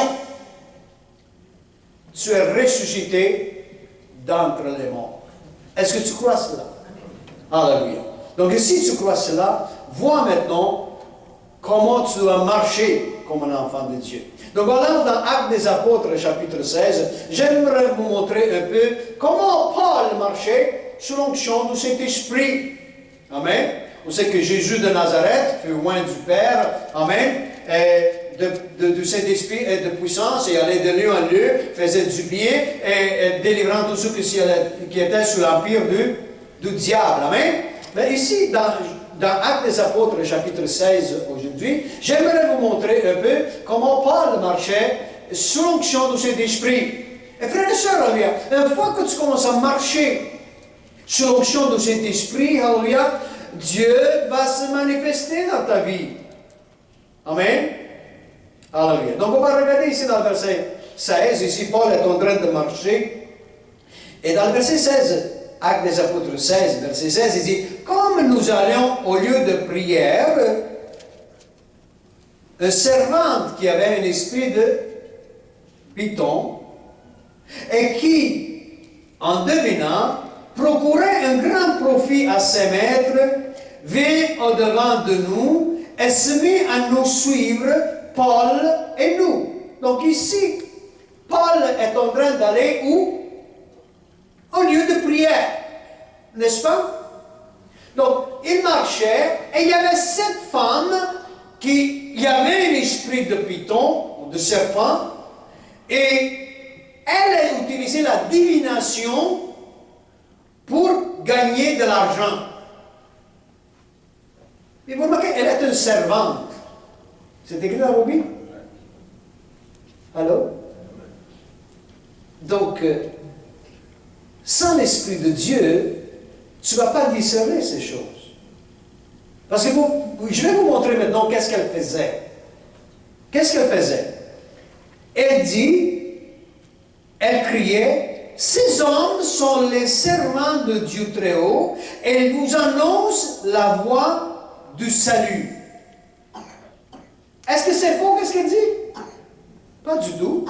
Speaker 3: Tu es ressuscité d'entre les morts. Est-ce que tu crois cela? Alléluia. Donc si tu crois cela, vois maintenant comment tu dois marcher comme un enfant de Dieu. Donc voilà, dans Actes des Apôtres, chapitre 16, j'aimerais vous montrer un peu comment Paul marchait sous l'onction du Saint-Esprit. Amen. Vous savez que Jésus de Nazareth fut loin du Père. Amen. Du Saint-Esprit et de puissance, et allait de lieu en lieu, faisait du bien, et délivrant tous ceux qui étaient sous l'empire du diable. Amen. Mais ici, dans Actes des Apôtres, chapitre 16, aujourd'hui, j'aimerais vous montrer un peu comment Paul marchait sous l'onction du Saint-Esprit. Et frères et sœurs, alléluia, une fois que tu commences à marcher sous l'onction du Saint-Esprit, alléluia, Dieu va se manifester dans ta vie. Amen. Alléluia. Donc on va regarder ici dans le verset 16, ici Paul est en train de marcher. Et dans le verset 16, Actes des Apôtres 16, verset 16, il dit, comme nous allions au lieu de prière, une servante qui avait un esprit de python et qui, en devinant, procurait un grand profit à ses maîtres, vint au-devant de nous et se mit à nous suivre, Paul et nous. Donc ici, Paul est en train d'aller où? Au lieu de prière, n'est-ce pas? Donc, il marchait et il y avait cette femme qui avait un esprit de python, de serpent, et elle a utilisé la divination pour gagner de l'argent. Et vous remarquez, elle est une servante. C'est écrit dans la Bible? Allô? Donc, sans l'Esprit de Dieu, tu ne vas pas discerner ces choses. Parce que je vais vous montrer maintenant qu'est-ce qu'elle faisait. Qu'est-ce qu'elle faisait? Elle dit, elle criait, ces hommes sont les servants de Dieu très haut, et ils vous annoncent la voie du salut. Est-ce que c'est faux, qu'est-ce qu'elle dit? Pas du tout.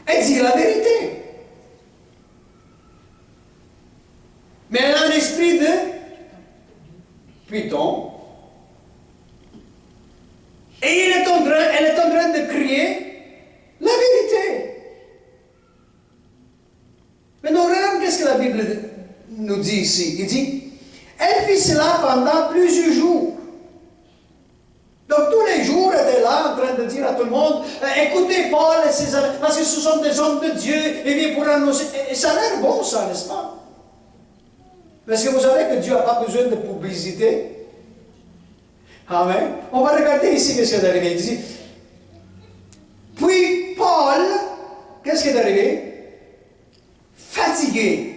Speaker 3: Elle dit la vérité. Mais elle a un esprit de python. Et elle est en train de crier la vérité. Maintenant, regarde qu'est-ce que la Bible nous dit ici. Il dit, elle fit cela pendant plusieurs jours. Donc tous les jours, elle était là en train de dire à tout le monde, écoutez Paul et ses amis, parce que ce sont des hommes de Dieu, et bien pour annoncer. Et ça a l'air bon, ça, n'est-ce pas? Parce que vous savez que Dieu n'a pas besoin de publicité. Amen. On va regarder ici qu'est-ce qui est arrivé. Il dit, puis Paul, qu'est-ce qui est arrivé? Fatigué.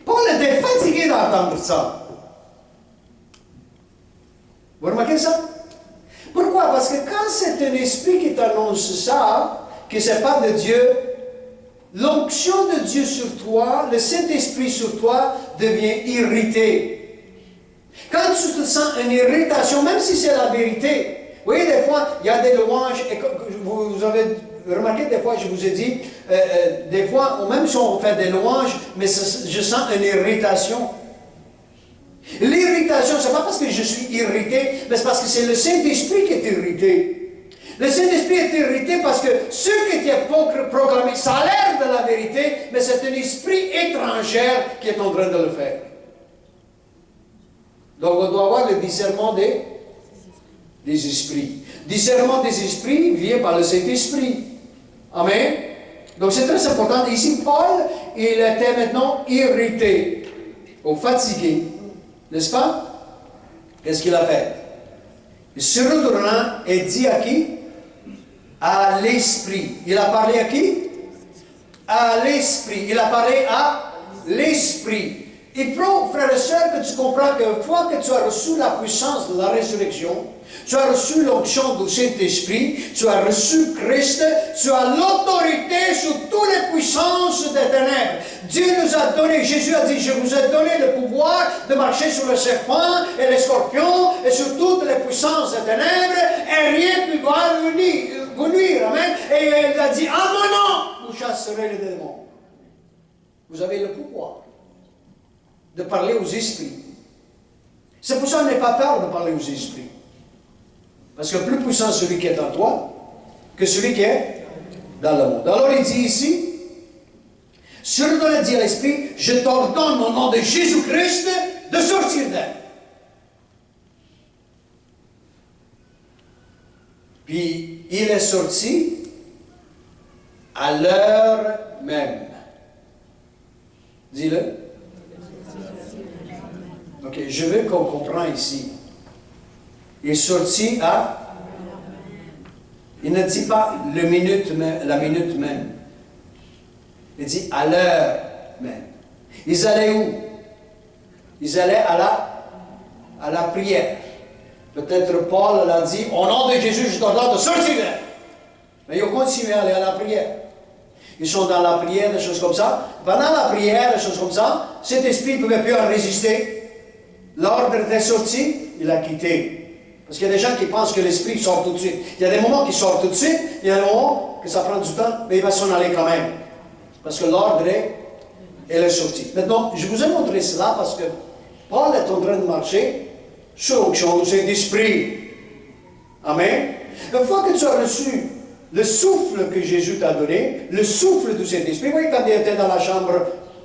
Speaker 3: Paul était fatigué d'entendre ça. Vous remarquez ça? Pourquoi? Parce que quand c'est un esprit qui t'annonce ça, que ce n'est pas de Dieu, l'onction de Dieu sur toi, le Saint-Esprit sur toi, devient irrité. Quand tu te sens une irritation, même si c'est la vérité, vous voyez, des fois, il y a des louanges, et vous avez remarqué, des fois, je vous ai dit, des fois, même si on fait des louanges, mais je sens une irritation. L'irritation, ce n'est pas parce que je suis irrité, mais c'est parce que c'est le Saint-Esprit qui est irrité. Le Saint-Esprit est irrité parce que ce qui est proclamé, ça a l'air de la vérité, mais c'est un esprit étranger qui est en train de le faire. Donc on doit avoir le discernement des esprits. Discernement des esprits vient par le Saint-Esprit. Amen. Donc c'est très important. Ici, Paul, il était maintenant irrité, ou fatigué. N'est-ce pas? Qu'est-ce qu'il a fait? Il se retournant et dit à qui? À l'esprit. Il a parlé à qui? À l'esprit. Il a parlé à l'esprit. Il faut, frères et sœurs, que tu comprends qu'une fois que tu as reçu la puissance de la résurrection, tu as reçu l'onction du Saint-Esprit, tu as reçu Christ, tu as l'autorité sur toutes les puissances des ténèbres. Dieu nous a donné, Jésus a dit, je vous ai donné le pouvoir de marcher sur le serpent et les scorpions et sur toutes les puissances des ténèbres, et rien ne peut vous nuire. Amen. Et il a dit, à mon nom, vous chasserez les démons. Vous avez le pouvoir de parler aux esprits. C'est pour ça qu'on n'a pas peur de parler aux esprits. Parce que plus puissant celui qui est en toi que celui qui est dans le monde. Alors il dit ici, sur le dit à l'esprit, je t'ordonne au nom de Jésus-Christ de sortir d'elle. Puis il est sorti à l'heure même. Dis-le. Ok, je veux qu'on comprenne ici. Il est sorti à... Il ne dit pas la minute même. Il dit à l'heure même. Ils allaient où? Ils allaient à la prière. Peut-être Paul l'a dit, au nom de Jésus, je t'ordonne de sortir. Mais ils ont continué à aller à la prière. Ils sont dans la prière, des choses comme ça. Pendant la prière, des choses comme ça, cet esprit ne pouvait plus en résister. L'ordre était sorti, il a quitté. Parce qu'il y a des gens qui pensent que l'esprit sort tout de suite. Il y a des moments qui sortent tout de suite, il y a des moments que ça prend du temps, mais il va s'en aller quand même. Parce que l'ordre est sorti. Maintenant, je vous ai montré cela parce que Paul est en train de marcher sous l'onction du Saint-Esprit. Amen. Une fois que tu as reçu le souffle que Jésus t'a donné, le souffle du Saint-Esprit, vous voyez, quand il était dans la chambre,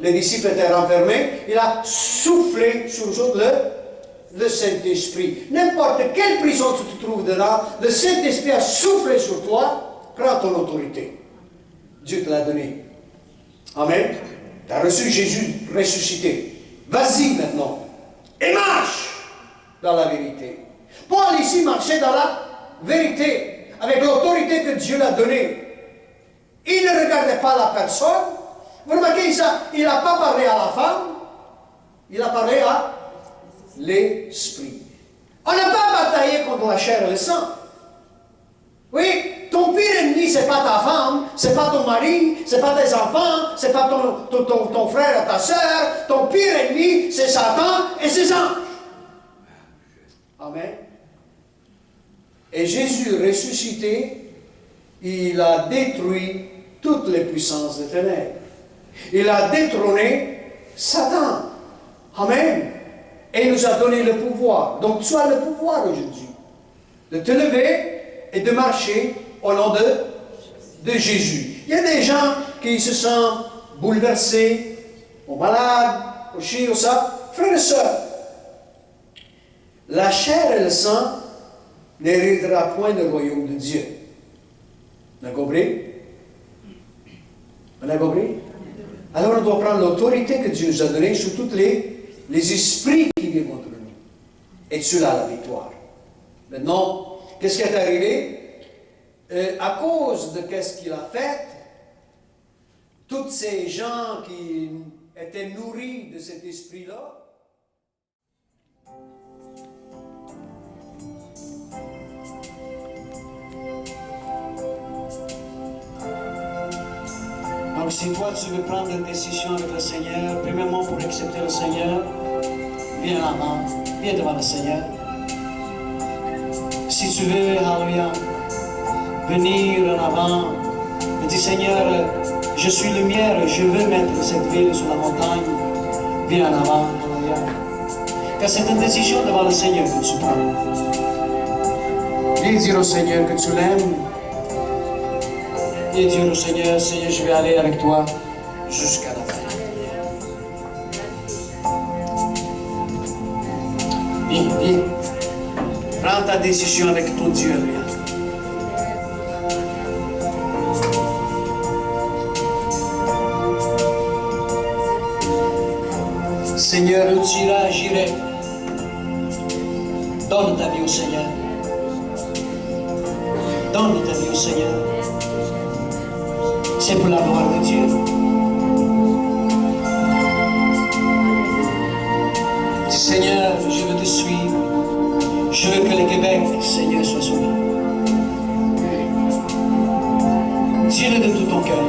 Speaker 3: les disciples étaient renfermés, il a soufflé sur eux autres le Saint-Esprit. N'importe quelle prison tu te trouves dedans, le Saint-Esprit a soufflé sur toi, prends ton autorité. Dieu te l'a donné. Amen. Tu as reçu Jésus ressuscité. Vas-y maintenant. Et marche dans la vérité. Paul ici marchait dans la vérité, avec l'autorité que Dieu l'a donnée. Il ne regardait pas la personne. Vous remarquez ça, il n'a pas parlé à la femme, il a parlé à l'esprit. On n'a pas bataillé contre la chair et le sang. Oui, ton pire ennemi, ce n'est pas ta femme, ce n'est pas ton mari, ce n'est pas tes enfants, ce n'est pas ton frère et ta soeur. Ton pire ennemi, c'est Satan et ses anges. Amen. Et Jésus ressuscité, il a détruit toutes les puissances des ténèbres. Il a détrôné Satan. Amen. Et il nous a donné le pouvoir. Donc tu as le pouvoir aujourd'hui de te lever et de marcher au nom de Jésus. Il y a des gens qui se sentent bouleversés, ou malades, ou ci, ou ça. Frères et sœurs, la chair et le sang n'héritera point le royaume de Dieu. Vous avez compris? Vous avez compris? Alors on doit prendre l'autorité que Dieu nous a donnée sur tous les esprits qui viennent contre nous. Et cela la victoire. Maintenant, qu'est-ce qui est arrivé? À cause de qu'est-ce qu'il a fait, tous ces gens qui étaient nourris de cet esprit-là, donc si toi tu veux prendre une décision avec le Seigneur, premièrement pour accepter le Seigneur, viens là-bas, viens devant le Seigneur. Si tu veux, alléluia, venir en avant, et dire Seigneur, je suis lumière, je veux mettre cette ville sur la montagne, viens en avant, alléluia. Car c'est une décision devant le Seigneur que tu prends. Viens dire au Seigneur que tu l'aimes. Viens dire au Seigneur, Seigneur, je vais aller avec toi jusqu'à la fin. Viens, viens. Prends ta décision avec ton Dieu, viens. Seigneur, où tu iras, j'irai. Donne ta vie au Seigneur. Donne ta vie au Seigneur. C'est pour la gloire de Dieu. Dis Seigneur, je veux te suivre. Je veux que le Québec, Seigneur, soit sauvé. Dis-le de tout ton cœur.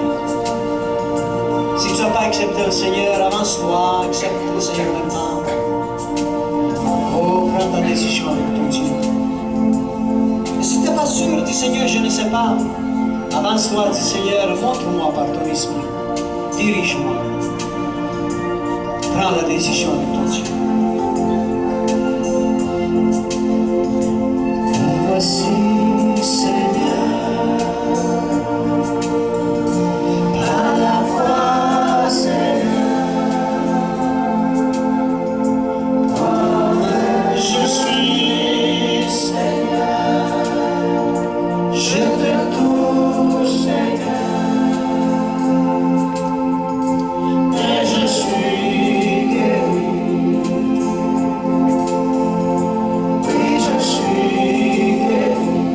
Speaker 3: Si tu n'as pas accepté le Seigneur, avance-toi, accepte le Seigneur maintenant. Oh, prends ta décision avec ton Dieu. Et si tu n'es pas sûr, dis Seigneur, je ne sais pas. Avance-toi, dis Seigneur, montre-moi par ton esprit. Dirige-moi. Prends la décision avec ton Dieu. Voici, Seigneur, par la foi, Seigneur, comme je suis, Seigneur, je te touche, Seigneur, et je suis guéri. Oui, je suis guéri.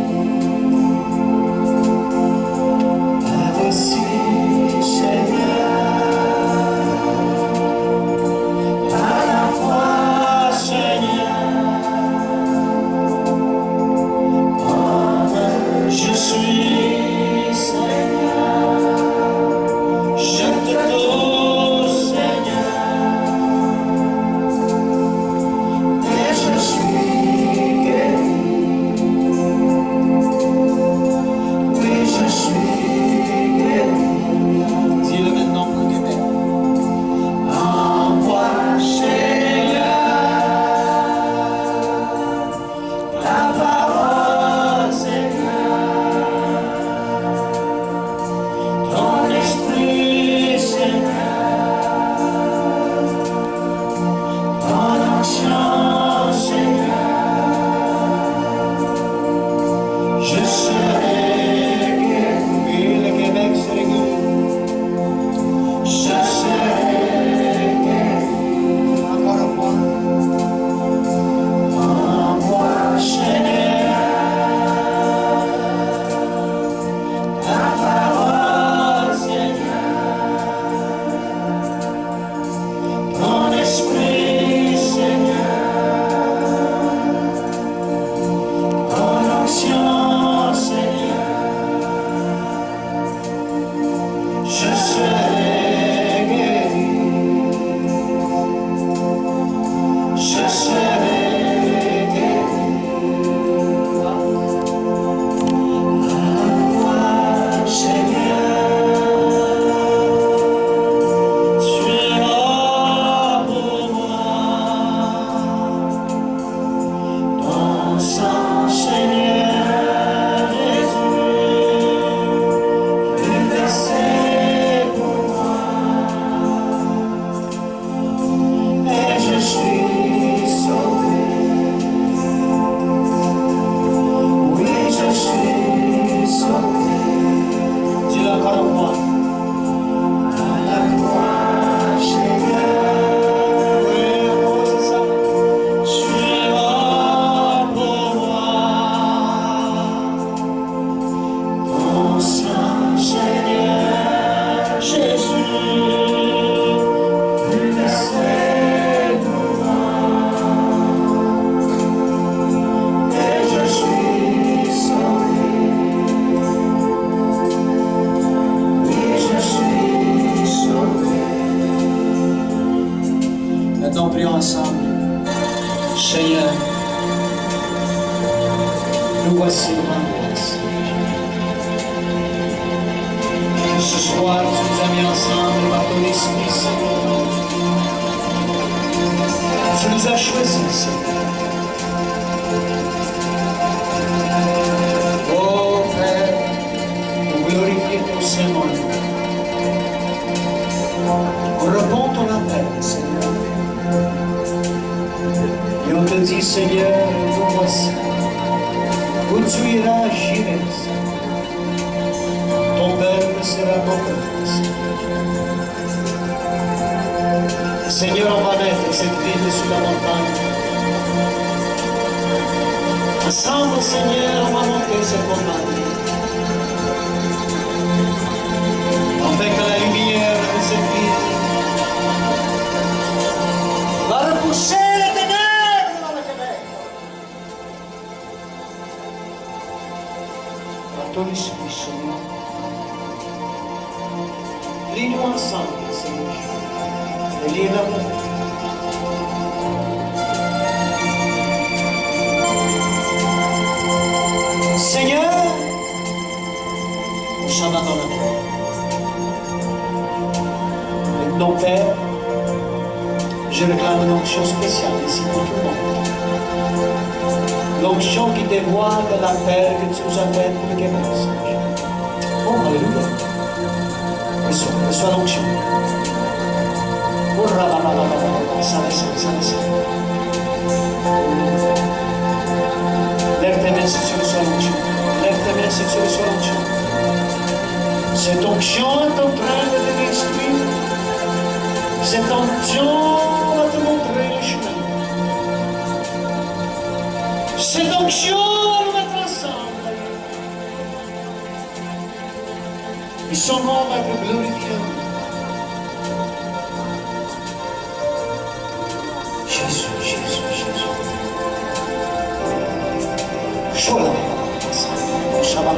Speaker 3: soir, tu nous as mis ensemble par ton esprit, Seigneur. Tu nous as choisis, Seigneur. Oh Père, pour glorifier ton Saint-Nom. On répond ton appel, Seigneur. Et on te dit, Seigneur, nous voici. Où tu iras, j'irai. Ton peuple sera mon peuple. Seigneur, on va mettre cette ville sur la montagne. Ensemble, Seigneur, on va monter cette montagne. Afin que la lumière de cette ville va repousser les ténèbres dans le Québec. Par ton esprit, Seigneur. Lis-nous ensemble, Seigneur. Et lis l'amour. Seigneur, nous sommes dans la terre. Maintenant, Père, je réclame une onction spéciale ici pour tout le monde. L'onction qui dévoile la terre que tu nous as faite pour le Québec, Seigneur. Oh, alléluia. Reçois l'onction. Oh, ça descend. Lève tes mains si tu reçois l'onction. Lève tes mains si tu reçois l'onction. Cette onction est en train de te détruire. Cette onction va te montrer le chemin. Cette onction va nous mettre ensemble. Et son nom va être glorifié. Jésus. Chola, Shabbat,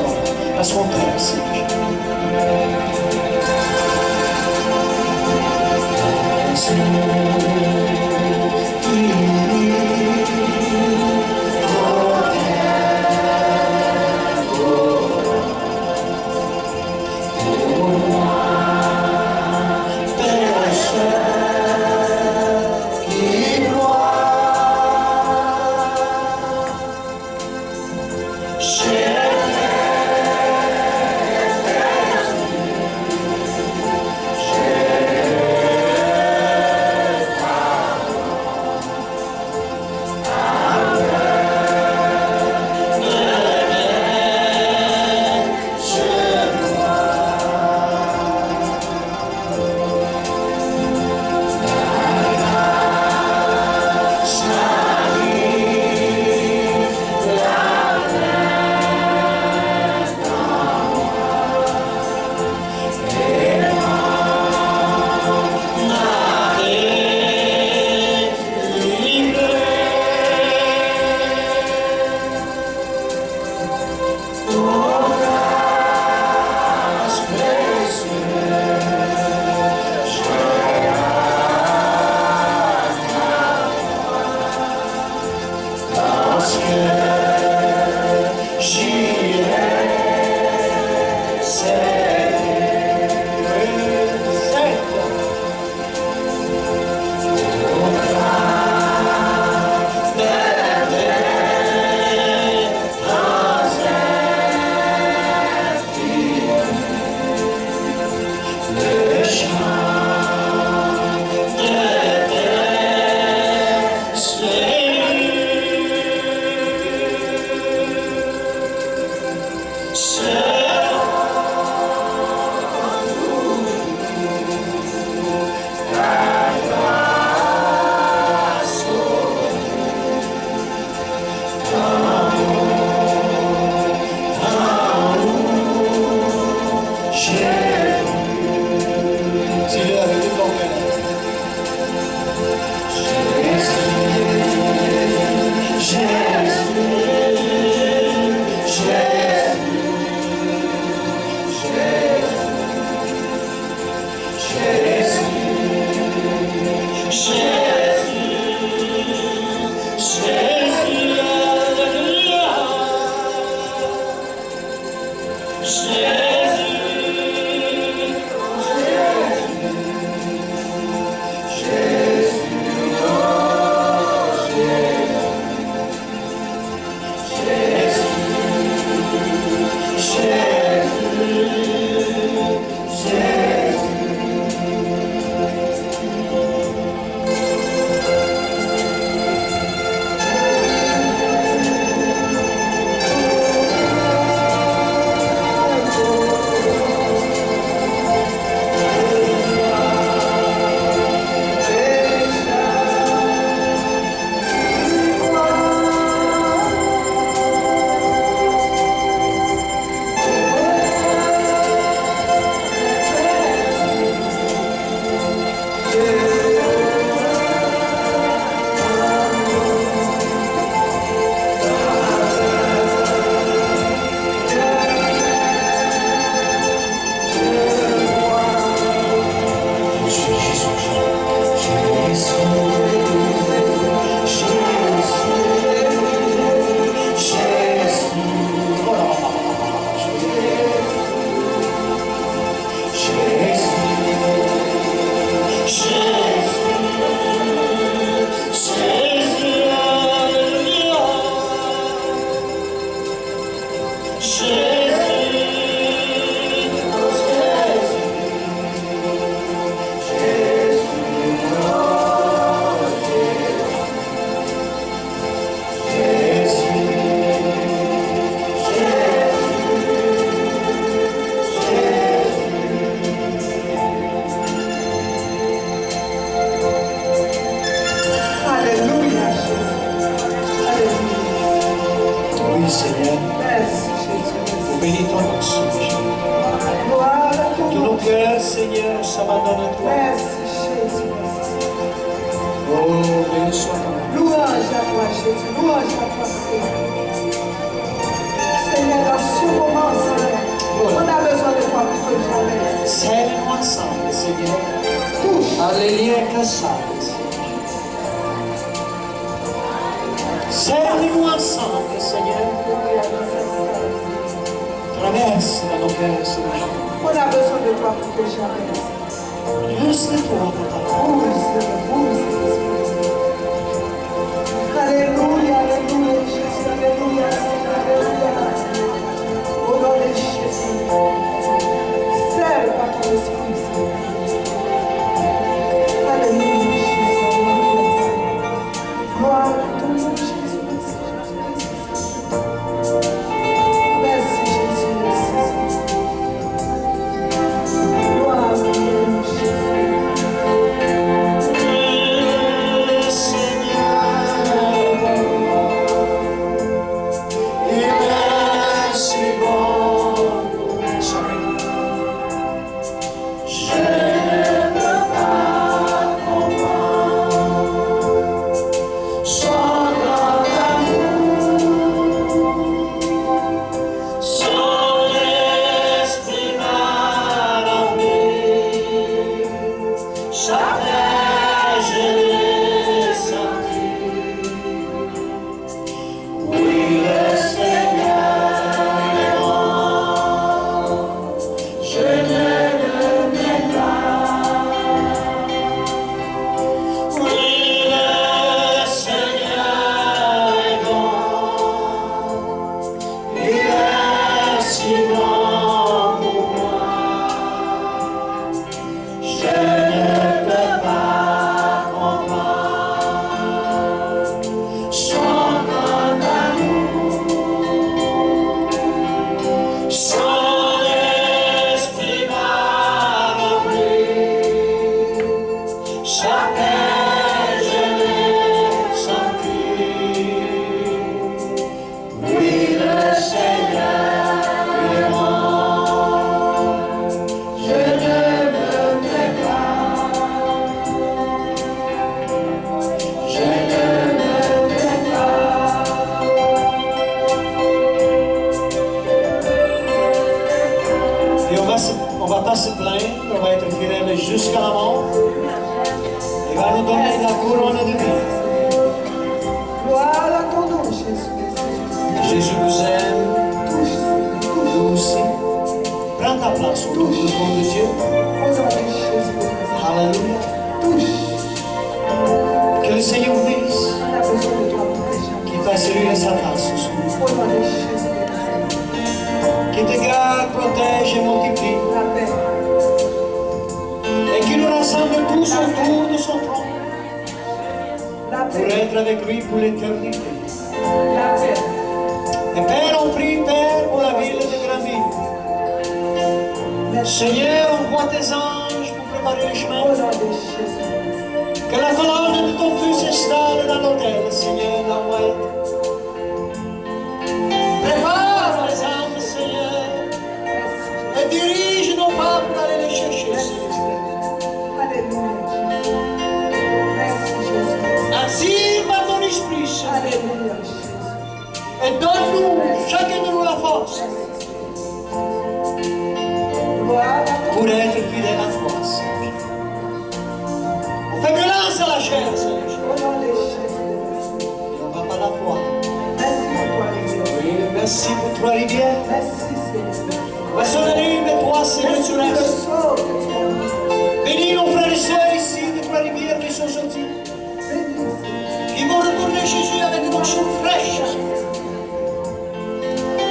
Speaker 3: parce qu'on t'aime, Seigneur.
Speaker 1: on s'abandonne à toi.
Speaker 2: Merci Jésus.
Speaker 1: Oh, béni soit ton nom.
Speaker 2: Louange à toi Jésus. Louange à toi Seigneur. Seigneur, dans ce moment, Seigneur, on a besoin de toi plus que jamais.
Speaker 1: Serre-nous ensemble, Seigneur.
Speaker 2: Touche.
Speaker 1: Alléluia, cassate. Serre-nous ensemble, Seigneur.
Speaker 2: Alléluia, dans cette salle.
Speaker 1: Traverse dans nos cœurs, Seigneur.
Speaker 2: On a besoin de toi plus que jamais.
Speaker 1: Juste toi, Papa.
Speaker 2: Alléluia, alléluia, Jésus, alléluia, alléluia. Au nom de Jésus, serre par ton esprit, Seigneur. Alléluia, Jésus, alléluia. Gloire à ton nom, Jésus, merci, Jésus, merci. Gloire à ton nom, Jésus.
Speaker 1: Jusqu'à la mort, il va nous donner la couronne de vie.
Speaker 2: Gloire à ton nom, Jésus.
Speaker 1: Jésus vous aime,
Speaker 2: Touche,
Speaker 1: vous aussi. Prends ta place au nom de Dieu.
Speaker 2: au nom de Jésus.
Speaker 1: Alléluia.
Speaker 2: Touche.
Speaker 1: Que le Seigneur vous bénisse,
Speaker 2: On a besoin de toi plus que jamais.
Speaker 1: qu'il fasse rire sa face ce soir.
Speaker 2: Au nom de Jésus.
Speaker 1: Qu'il te garde, protège et multiplie.
Speaker 2: La paix.
Speaker 1: Et qu'il nous rassemble tous autour de son trône
Speaker 2: La
Speaker 1: pour
Speaker 2: paix.
Speaker 1: être avec lui pour l'éternité.
Speaker 2: La paix.
Speaker 1: Et Père, on prie, Père, pour la ville de Granville.
Speaker 2: Merci.
Speaker 1: Seigneur, envoie tes anges pour préparer le chemin.
Speaker 2: Au nom de Jésus.
Speaker 1: Que la colonne de ton fils s'installe dans l'hôtel, Seigneur, la ouette. Prépare les âmes, Seigneur,
Speaker 2: Merci.
Speaker 1: et dirige nos pas pour aller les chercher, Seigneur.
Speaker 2: Alléluia. Merci, Jésus.
Speaker 1: Attire par ton esprit, Seigneur,
Speaker 2: Alléluia, Jésus.
Speaker 1: et donne-nous, chacun de nous, la force
Speaker 2: Gloire à ton
Speaker 1: pour être fidèle à toi, Seigneur. On fait violence à la chair, Seigneur.
Speaker 2: Au nom de Jésus.
Speaker 1: Et on va pas la foi.
Speaker 2: Merci pour toi, Seigneur.
Speaker 1: Oui, merci pour toi, rivière.
Speaker 2: Merci, Seigneur.
Speaker 1: Maçonnerie, mais toi, Seigneur,
Speaker 2: Merci
Speaker 1: tu
Speaker 2: pour le
Speaker 1: restes.
Speaker 2: sort que tu as mis.
Speaker 1: Bénis nos frères et sœurs ici de Trois-Rivières qui sont sortis.
Speaker 2: Bénis,
Speaker 1: Ils vont retourner chez eux avec une onction fraîche.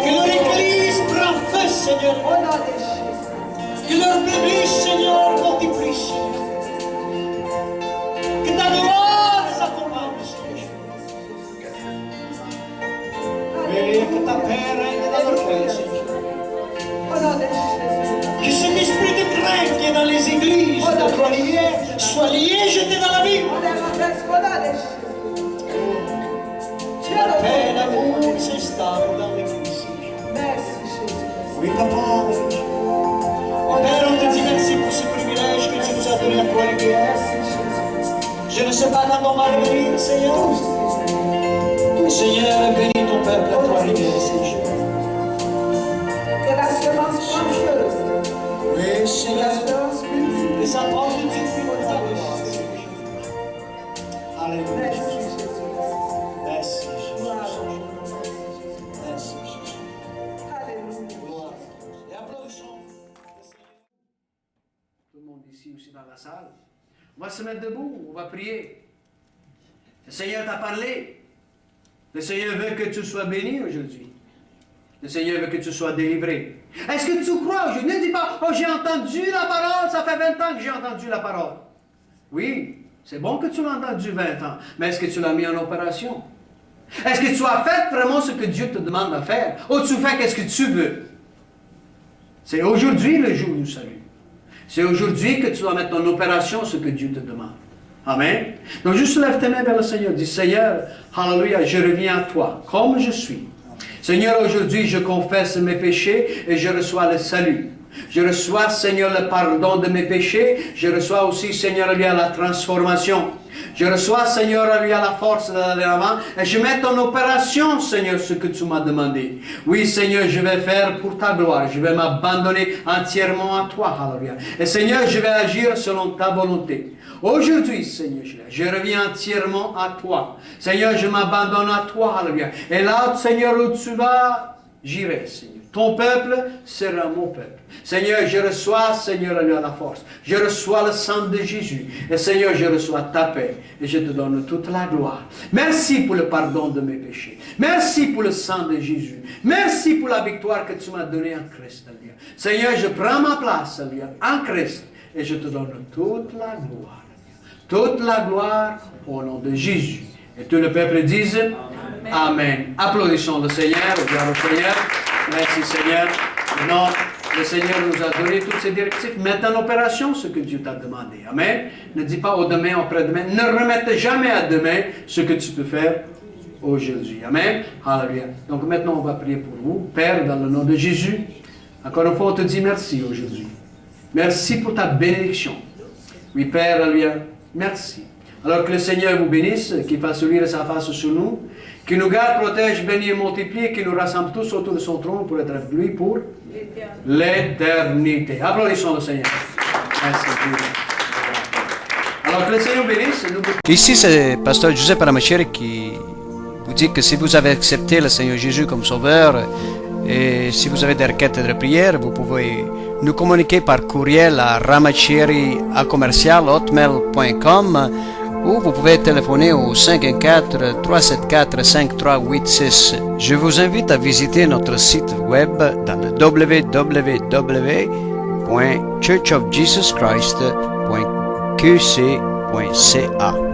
Speaker 1: Que leur église prend feu, Seigneur.
Speaker 2: Seigneur. Au nom de Jésus.
Speaker 1: Que leur église, Seigneur, multiplie, Seigneur. Que ta gloire les accompagne, Seigneur. Et que ta paix règne dans leur cœur, Seigneur.
Speaker 2: Au nom de Jésus.
Speaker 1: Que cet esprit de crainte qui est dans les églises de Trois-Rivières soit lié, jeté dans la vie.
Speaker 2: On est renversé au nom de Jésus. Tu es
Speaker 1: La paix et
Speaker 2: le
Speaker 1: l'amour
Speaker 2: bon.
Speaker 1: s'installent dans l'église, Seigneur.
Speaker 2: Merci, Jésus.
Speaker 1: Oui, papa. Oh, Père, on te dit merci pour ce privilège ce matin, on va bénir, Seigneur. Seigneur, bénis ton peuple à toi, l'église, Seigneur.
Speaker 2: Que la semence prodigieuse,
Speaker 1: Oui,
Speaker 2: que la
Speaker 1: Seigneur.
Speaker 2: semence multiple.
Speaker 1: Que ça prend tout de suite pour ta gloire. Alléluia.
Speaker 2: Merci Jésus.
Speaker 1: Merci, Jésus.
Speaker 2: Gloire à Dieu.
Speaker 1: Merci, Jésus.
Speaker 2: Alléluia.
Speaker 1: Gloire. Et applaudissons.
Speaker 3: Tout le monde ici aussi dans la salle. On va se mettre debout, on va prier. Le Seigneur t'a parlé. Le Seigneur veut que tu sois béni aujourd'hui. Le Seigneur veut que tu sois délivré. Est-ce que tu crois aujourd'hui? Ne dis pas, oh j'ai entendu la parole, ça fait 20 ans que j'ai entendu la parole. Oui, c'est bon que tu l'as entendu 20 ans, mais est-ce que tu l'as mis en opération? Est-ce que tu as fait vraiment ce que Dieu te demande de faire? Ou tu fais qu'est-ce que tu veux? C'est aujourd'hui le jour du salut. C'est aujourd'hui que tu dois mettre en opération ce que Dieu te demande. Amen. Donc juste lève tes mains vers le Seigneur. Dis, Seigneur, hallelujah, je reviens à toi, comme je suis. Seigneur, aujourd'hui, je confesse mes péchés et je reçois le salut. Je reçois, Seigneur, le pardon de mes péchés. Je reçois aussi, Seigneur, la transformation. Je reçois, Seigneur, la force d'aller avant. Et je mets en opération, Seigneur, ce que tu m'as demandé. Oui, Seigneur, je vais faire pour ta gloire. Je vais m'abandonner entièrement à toi. Hallelujah. Et Seigneur, je vais agir selon ta volonté. Aujourd'hui, Seigneur, je reviens entièrement à toi. Seigneur, je m'abandonne à toi. Hallelujah. Et là, Seigneur, où tu vas, j'irai, Seigneur. Ton peuple sera mon peuple. Seigneur, je reçois, Seigneur, la force. Je reçois le sang de Jésus. Et Seigneur, je reçois ta paix. Et je te donne toute la gloire. Merci pour le pardon de mes péchés. Merci pour le sang de Jésus. Merci pour la victoire que tu m'as donnée en Christ. Seigneur, je prends ma place en Christ. Et je te donne toute la gloire. Toute la gloire au nom de Jésus. Et tout le peuple dise Amen. Amen. Applaudissons le Seigneur. Gloire au Seigneur. Merci Seigneur. Non, le Seigneur nous a donné toutes ces directives. Mets en opération ce que Dieu t'a demandé. Amen. Ne dis pas au demain, après-demain. Ne remette jamais à demain ce que tu peux faire aujourd'hui. Amen. Alléluia. Donc maintenant, on va prier pour vous. Père, dans le nom de Jésus, encore une fois, on te dit merci aujourd'hui. Merci pour ta bénédiction. Oui, Père, alléluia. Merci. Alors que le Seigneur vous bénisse, qu'il fasse luire sa face sur nous, qu'il nous garde, protège, bénisse et multiplie, qu'il nous rassemble tous autour de son trône pour être avec lui pour l'éternité. Applaudissons le Seigneur. Merci Dieu. Alors que le Seigneur bénisse.
Speaker 4: Ici, c'est Pasteur Giuseppe Ramacheri qui vous dit que si vous avez accepté le Seigneur Jésus comme sauveur, et si vous avez des requêtes de prière, vous pouvez nous communiquer par courriel à ramacheri@hotmail.com ou vous pouvez téléphoner au 514-374-5386. Je vous invite à visiter notre site web dans le www.churchofjesuschrist.qc.ca.